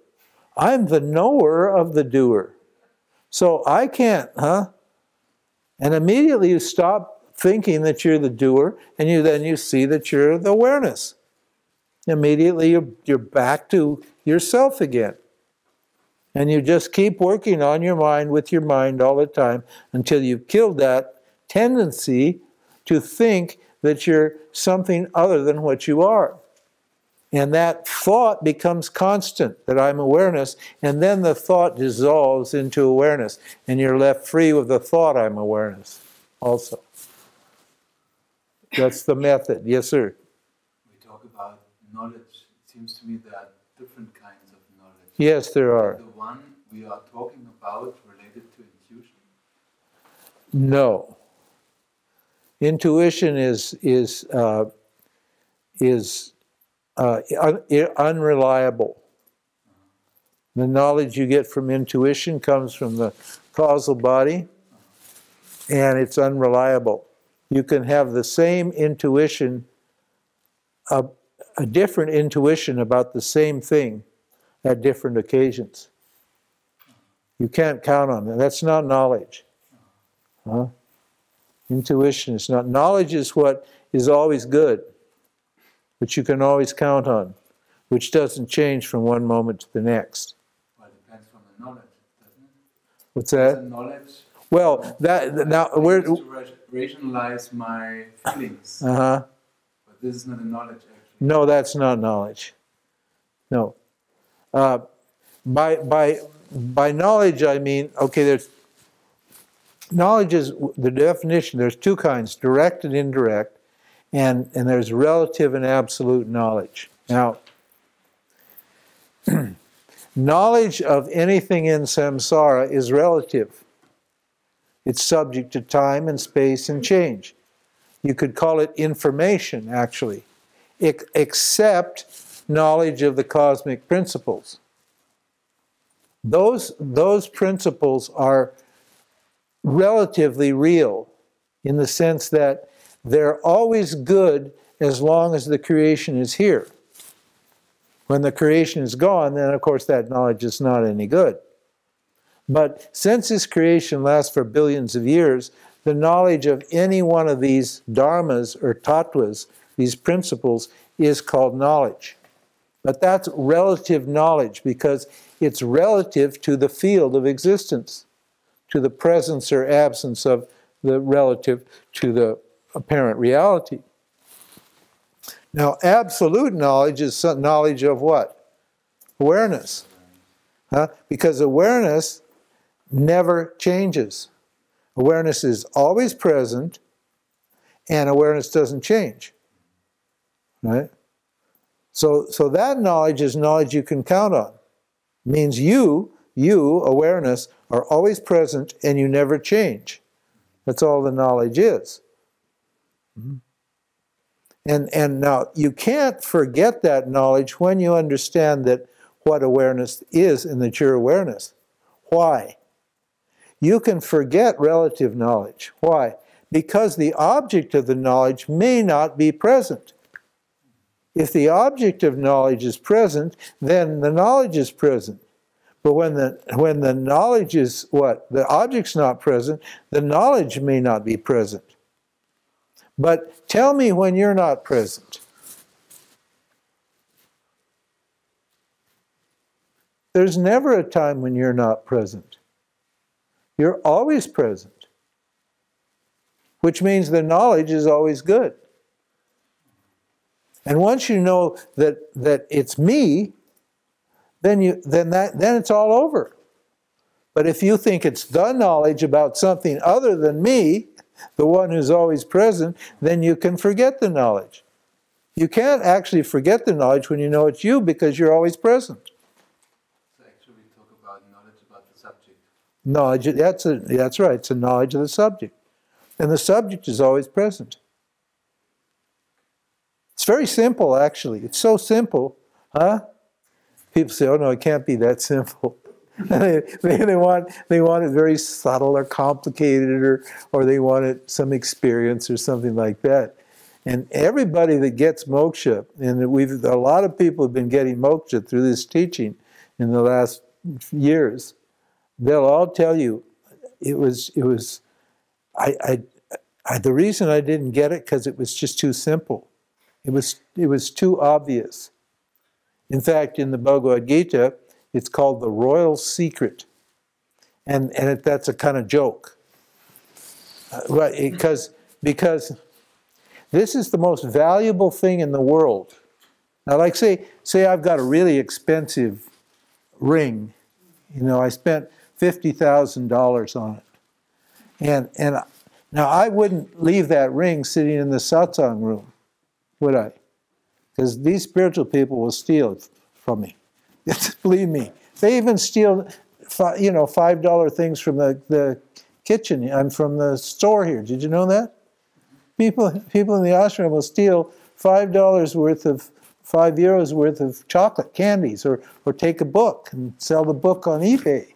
I'm the knower of the doer. So I can't, And immediately you stop thinking that you're the doer, and then you see that you're the awareness. Immediately you're back to yourself again. And you just keep working on your mind with your mind all the time until you've killed that tendency to think that you're something other than what you are. And that thought becomes constant, that I'm awareness, and then the thought dissolves into awareness, and you're left free with the thought I'm awareness also. That's the method. Yes, sir? We talk about knowledge. It seems to me there are different kinds of knowledge. Yes, there are. The one we are talking about related to intuition? No. Intuition is unreliable. The knowledge you get from intuition comes from the causal body, and it's unreliable. You can have the same intuition, a different intuition about the same thing at different occasions. You can't count on that. That's not knowledge. Intuition is not. Knowledge is what is always good, which you can always count on, which doesn't change from one moment to the next. Well, it depends on the knowledge, doesn't it? What's that? The knowledge. Well, now we're to rationalize my feelings. But this is not a knowledge, actually. No, that's not knowledge. No. By knowledge, I mean, okay, there's knowledge is the definition. There's two kinds: direct and indirect. And there's relative and absolute knowledge. Now, knowledge of anything in samsara is relative. It's subject to time and space and change. You could call it information, actually, except knowledge of the cosmic principles. Those principles are relatively real in the sense that they're always good as long as the creation is here. When the creation is gone, then of course that knowledge is not any good. But since this creation lasts for billions of years, the knowledge of any one of these dharmas or tattvas, these principles, is called knowledge. But that's relative knowledge because it's relative to the field of existence, to the presence or absence of the relative to the apparent reality. Now, absolute knowledge is knowledge of what? Awareness. Because awareness never changes. Awareness is always present, and awareness doesn't change. Right? So that knowledge is knowledge you can count on. It means you, awareness, are always present and you never change. That's all the knowledge is. And now, you can't forget that knowledge when you understand that what awareness is and that you're awareness. Why? You can forget relative knowledge. Why? Because the object of the knowledge may not be present. If the object of knowledge is present, then the knowledge is present. But when the knowledge is what? The object's not present, the knowledge may not be present. But tell me when you're not present. There's never a time when you're not present. You're always present. Which means the knowledge is always good. And once you know that it's me, then it's all over. But if you think it's the knowledge about something other than me, the one who's always present, then you can forget the knowledge. You can't actually forget the knowledge when you know it's you because you're always present. So actually we talk about knowledge about the subject. Knowledge, that's right, it's a knowledge of the subject. And the subject is always present. It's very simple, actually. It's so simple, huh? People say, oh no, it can't be that simple. they want it very subtle or complicated, or they want it some experience or something like that. And everybody that gets moksha, and a lot of people have been getting moksha through this teaching in the last years, they'll all tell you the reason I didn't get it because it was just too simple. It was too obvious. In fact, in the Bhagavad Gita, it's called the royal secret, and that's a kind of joke, right? Because this is the most valuable thing in the world. Now, like say I've got a really expensive ring, you know, I spent $50,000 on it, and now I wouldn't leave that ring sitting in the satsang room, would I? Because these spiritual people will steal it from me. Believe me, they even steal, $5 things from the kitchen and from the store here. Did you know that? People in the ashram will steal $5 worth of €5 worth of chocolate candies, or take a book and sell the book on eBay.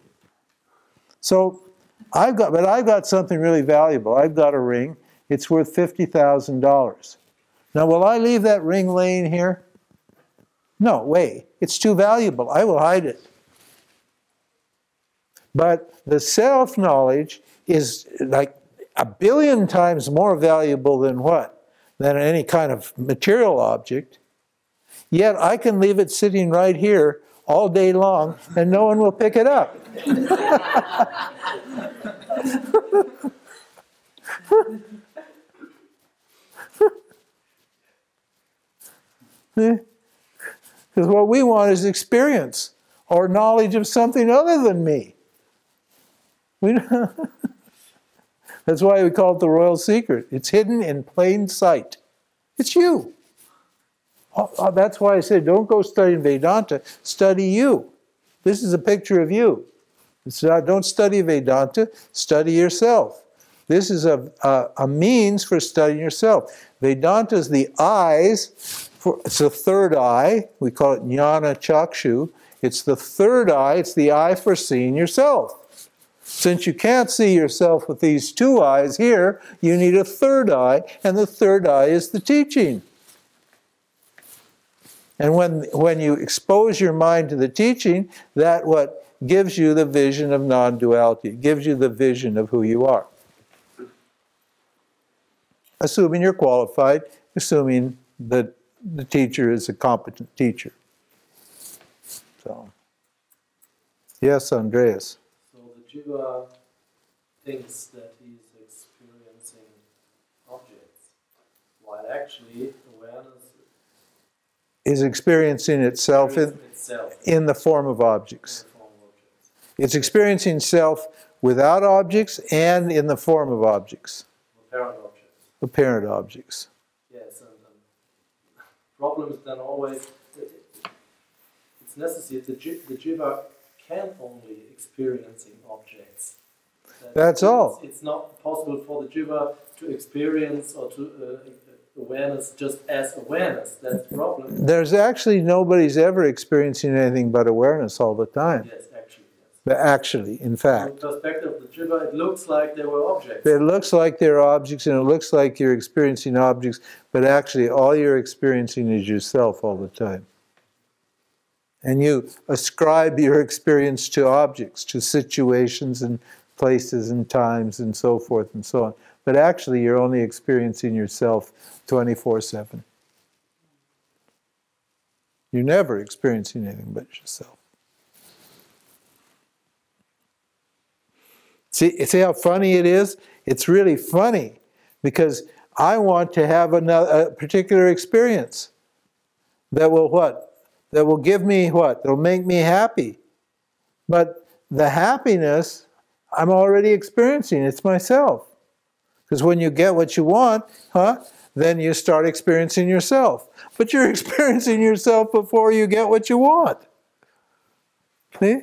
So I've got something really valuable. I've got a ring. It's worth $50,000. Now, will I leave that ring laying here? No way. It's too valuable. I will hide it. But the self-knowledge is like 1 billion times more valuable than what? Than any kind of material object. Yet I can leave it sitting right here all day long and no one will pick it up. Because what we want is experience or knowledge of something other than me. That's why we call it the royal secret. It's hidden in plain sight. It's you. That's why I said, don't go studying Vedanta, study you. This is a picture of you. Don't study Vedanta, study yourself. This is a means for studying yourself. Vedanta is the eyes. It's the third eye. We call it jnana chakshu. It's the third eye. It's the eye for seeing yourself. Since you can't see yourself with these two eyes here, you need a third eye, and the third eye is the teaching. And when you expose your mind to the teaching, that what gives you the vision of non-duality. It gives you the vision of who you are. Assuming you're qualified, assuming that the teacher is a competent teacher. So, yes, Andreas. So the jiva thinks that he's experiencing objects, while actually awareness is experiencing itself in the form of objects. It's experiencing self without objects and in the form of objects. Apparent objects. Apparent objects. Yes, and problem is then always, it's necessary, the jiva can only experiencing objects. That's all. It's not possible for the jiva to experience or to awareness just as awareness. That's the problem. There's actually nobody's ever experiencing anything but awareness all the time. Yes, actually. Yes. But actually, in fact. From the perspective of the jiva, it looks like they were objects. It looks like they're objects and it looks like you're experiencing objects, but actually all you're experiencing is yourself all the time. And you ascribe your experience to objects, to situations and places and times and so forth and so on. But actually you're only experiencing yourself 24/7. You're never experiencing anything but yourself. See how funny it is? It's really funny because I want to have a particular experience that will what? That will give me what? That will make me happy. But the happiness I'm already experiencing. It's myself. Because when you get what you want, then you start experiencing yourself. But you're experiencing yourself before you get what you want. See?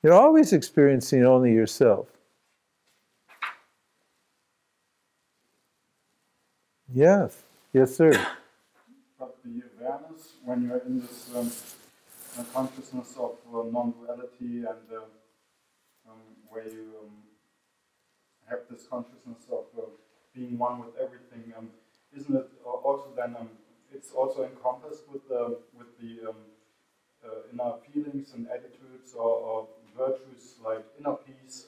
You're always experiencing only yourself. Yes. Yes, sir. But the awareness, when you're in this consciousness of non-duality and where you have this consciousness of being one with everything, isn't it also then, it's also encompassed with the inner feelings and attitudes or virtues like inner peace,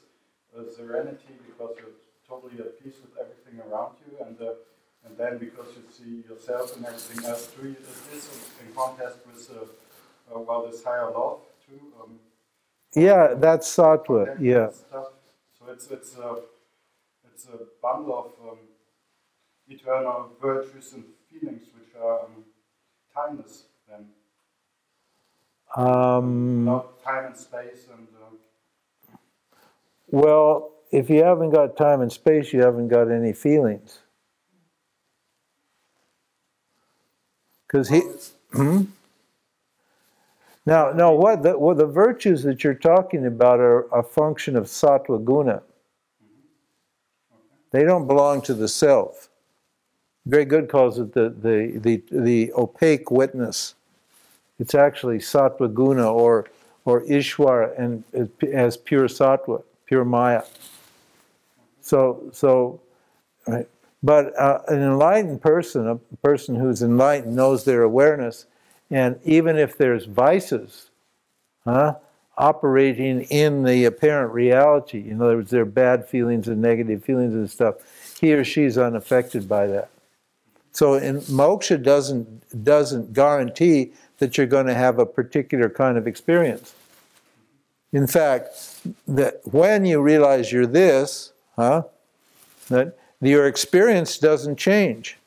serenity, because you're totally at peace with everything around you, and then because you see yourself and everything else through you, it is in contrast with this higher love too. Yeah, that's sattva. Yeah. Stuff. So it's a bundle of eternal virtues and feelings which are timeless then. Not time and space and. Well, if you haven't got time and space, you haven't got any feelings. Because Now, the virtues that you're talking about are a function of sattva guna. They don't belong to the self. Very Good calls it the opaque witness. It's actually sattva guna or ishvara and as pure sattva, pure maya. So, right. But an enlightened person, a person who's enlightened, knows their awareness, and even if there's vices, operating in the apparent reality, in other words, there are bad feelings and negative feelings and stuff, he or she's unaffected by that. So, moksha doesn't guarantee that you're going to have a particular kind of experience. In fact, that when you realize you're this, that your experience doesn't change.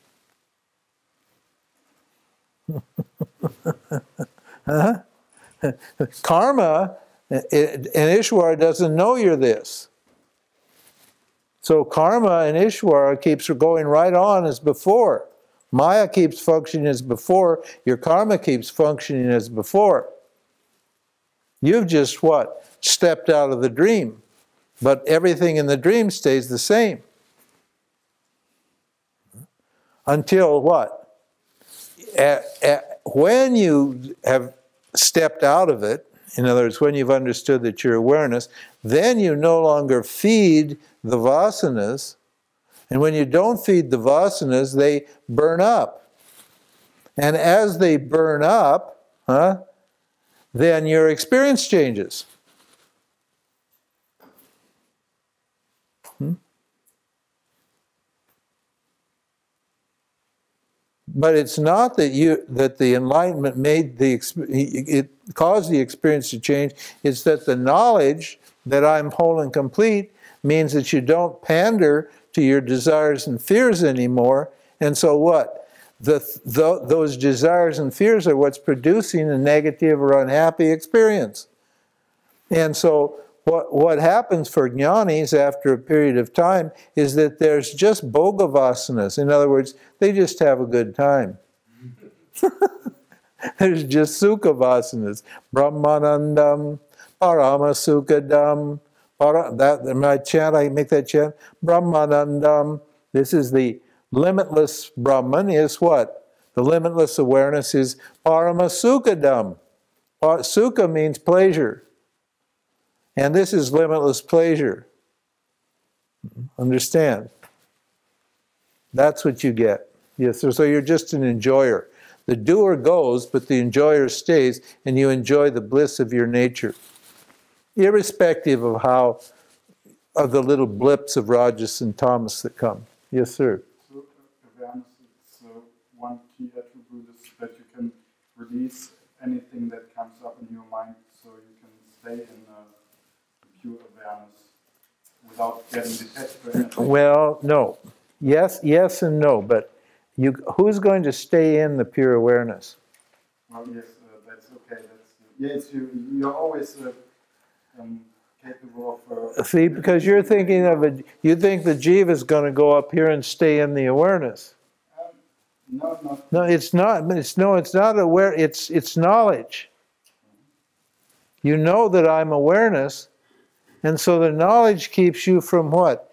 Karma and Ishvara doesn't know you're this. So karma and Ishvara keeps going right on as before. Maya keeps functioning as before. Your karma keeps functioning as before. You've just what? Stepped out of the dream. But everything in the dream stays the same. Until what? When you have stepped out of it, in other words, when you've understood that you're awareness, then you no longer feed the vasanas. And when you don't feed the vasanas, they burn up. And as they burn up, then your experience changes. But it's not that the enlightenment made it caused the experience to change. It's that the knowledge that I'm whole and complete means that you don't pander to your desires and fears anymore. And so what? Those desires and fears are what's producing a negative or unhappy experience. And so what happens for jnanis after a period of time is that there's just bhogavasanas. In other words, they just have a good time. There's just sukha-vasanas. Brahmanandam, paramasukadam. My chant, I make that chant. Brahmanandam. This is the limitless Brahman is what? The limitless awareness is paramasukadam. Sukha means pleasure. And this is limitless pleasure. Understand? That's what you get. Yes, so you're just an enjoyer. The doer goes, but the enjoyer stays, and you enjoy the bliss of your nature. Irrespective of the little blips of Rajas and Tamas that come. Yes, sir. So awareness, it's one key attribute is that you can release anything that comes up in your mind, so you can stay in pure awareness without getting detached to anything. Well, no. Yes and no, but who's going to stay in the pure awareness? Well, yes, that's okay. Yes, you're always capable of... See, because you're thinking of it, you think the jiva is going to go up here and stay in the awareness. No, it's not. It's not aware. It's knowledge. You know that I'm awareness, and so the knowledge keeps you from what?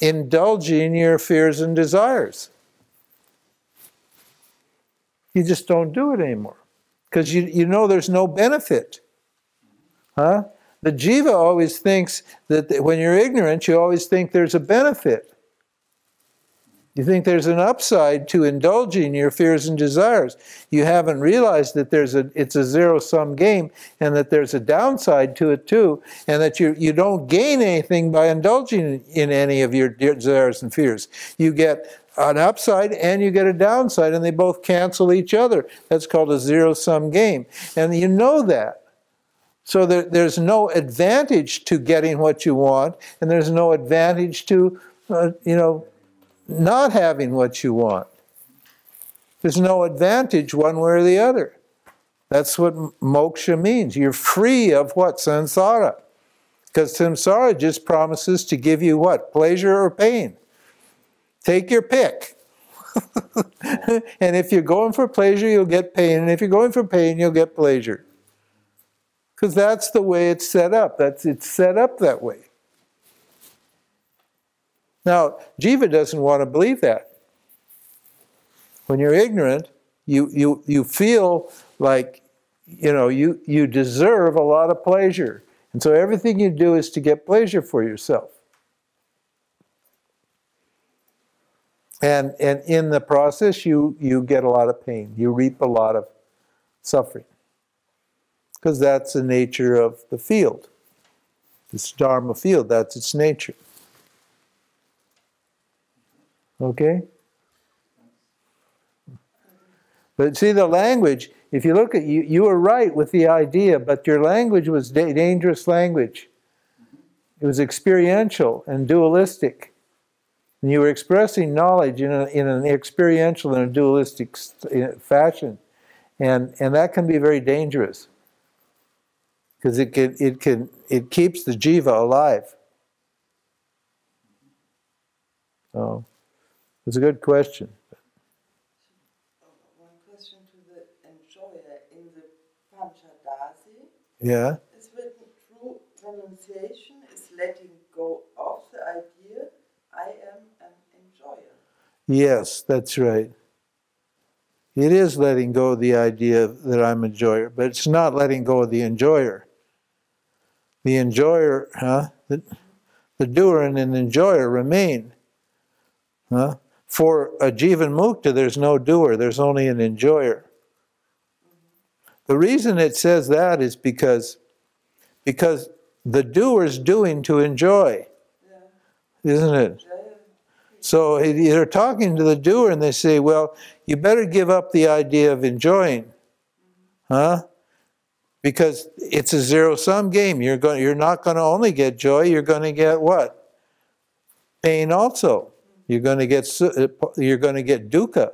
Indulging your fears and desires. You just don't do it anymore. Because you know there's no benefit. Huh? The jiva always thinks that when you're ignorant, you always think there's a benefit. You think there's an upside to indulging your fears and desires. You haven't realized that it's a zero-sum game, and that there's a downside to it too, and that you don't gain anything by indulging in any of your desires and fears. You get an upside and you get a downside, and they both cancel each other. That's called a zero-sum game. And you know that. So there's no advantage to getting what you want, and there's no advantage to, not having what you want. There's no advantage one way or the other. That's what moksha means. You're free of what? Samsara. Because samsara just promises to give you what? Pleasure or pain. Take your pick. And if you're going for pleasure, you'll get pain. And if you're going for pain, you'll get pleasure. Because that's the way it's set up. It's set up that way. Now, jiva doesn't want to believe that. When you're ignorant, you feel like, you deserve a lot of pleasure. And so everything you do is to get pleasure for yourself. And in the process, you get a lot of pain. You reap a lot of suffering. Because that's the nature of the field. This Dharma field, that's its nature. Okay? But see, the language, if you look at you were right with the idea, but your language was dangerous language. It was experiential and dualistic. And you were expressing knowledge in an experiential and a dualistic fashion. And that can be very dangerous. Because it keeps the jiva alive. So, it's a good question. One question to the enjoyer in the Panchadasi. Yeah. Is written true renunciation is letting go of the idea I am an enjoyer. Yes, that's right. It is letting go of the idea that I'm an enjoyer, but it's not letting go of the enjoyer. The enjoyer, the doer and an enjoyer remain. For a jivan mukta, there's no doer, there's only an enjoyer. The reason it says that is because the doer's doing to enjoy, isn't it? So they're talking to the doer and they say, well, you better give up the idea of enjoying, because it's a zero-sum game. You're not going to only get joy, you're going to get what? Pain also. You're going to get dukkha.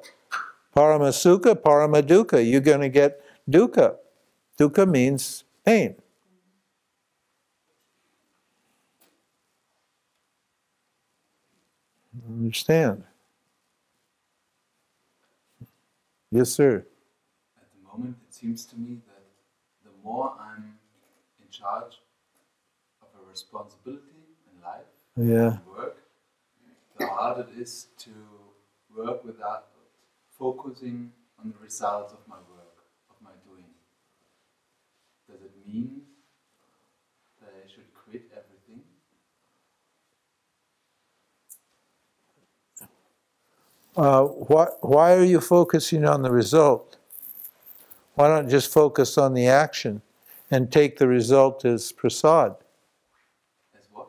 Parama sukha, parama dukkha. You're going to get dukkha. Dukkha means pain. Understand? Yes, sir. At the moment, it seems to me that the more I'm in charge of a responsibility in life, and work, the harder it is to work without focusing on the results of my work, of my doing. Does it mean that I should quit everything? Why are you focusing on the result? Why not just focus on the action and take the result as prasad? As what?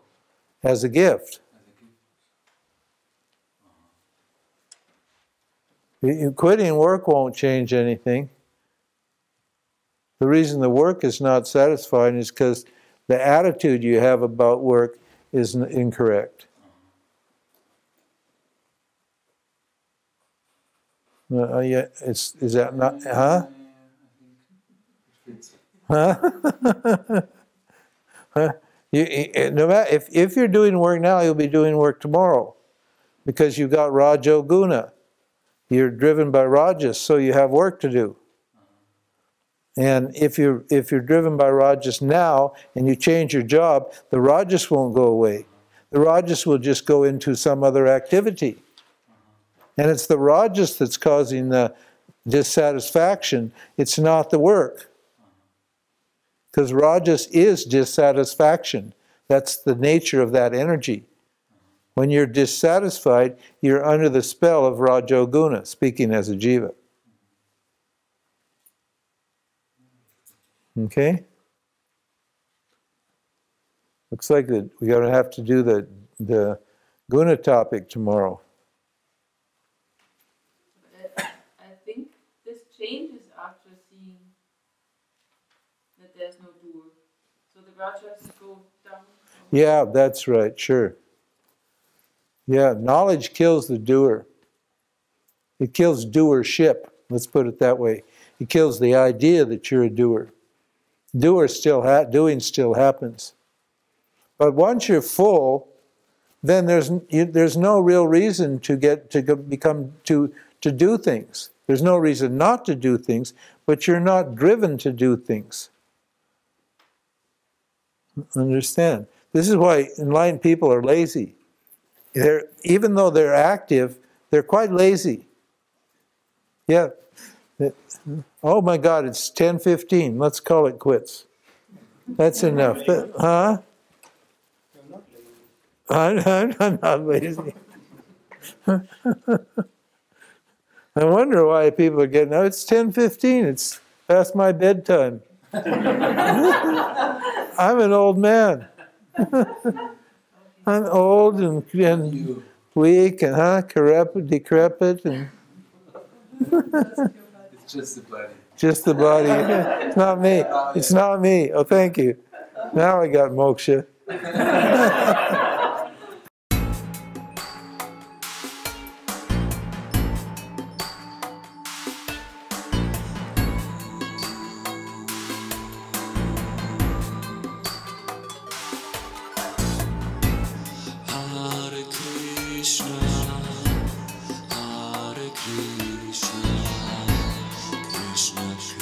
As a gift. Quitting work won't change anything. The reason the work is not satisfying is because the attitude you have about work is incorrect. Is that not, huh? No matter, if you're doing work now, you'll be doing work tomorrow, because you've got Rajo Guna. You're driven by Rajas, so you have work to do. And if you're driven by Rajas now and you change your job, the Rajas won't go away. The Rajas will just go into some other activity. And it's the Rajas that's causing the dissatisfaction. It's not the work. Because Rajas is dissatisfaction. That's the nature of that energy. When you're dissatisfied, you're under the spell of Rajoguna, speaking as a jiva. Okay? Looks like that we're going to have to do the guna topic tomorrow. I think this changes after seeing that there's no doer. So the rajas go down. Yeah, that's right, sure. Yeah, knowledge kills the doer. It kills doership, let's put it that way. It kills the idea that you're a doer. Doing still happens. But once you're full, then there's no real reason to do things. There's no reason not to do things, but you're not driven to do things. Understand? This is why enlightened people are lazy. Even though they're active, they're quite lazy. Yeah. Oh my God, it's 10:15. Let's call it quits. That's enough. Huh? I'm not lazy. I wonder why people are getting out. It's 10:15. It's past my bedtime. I'm an old man. I'm old and weak and decrepit and. It's just the body. Just the body. It's not me. It's not me. Oh, thank you. Now I got moksha. Krishna, Krishna.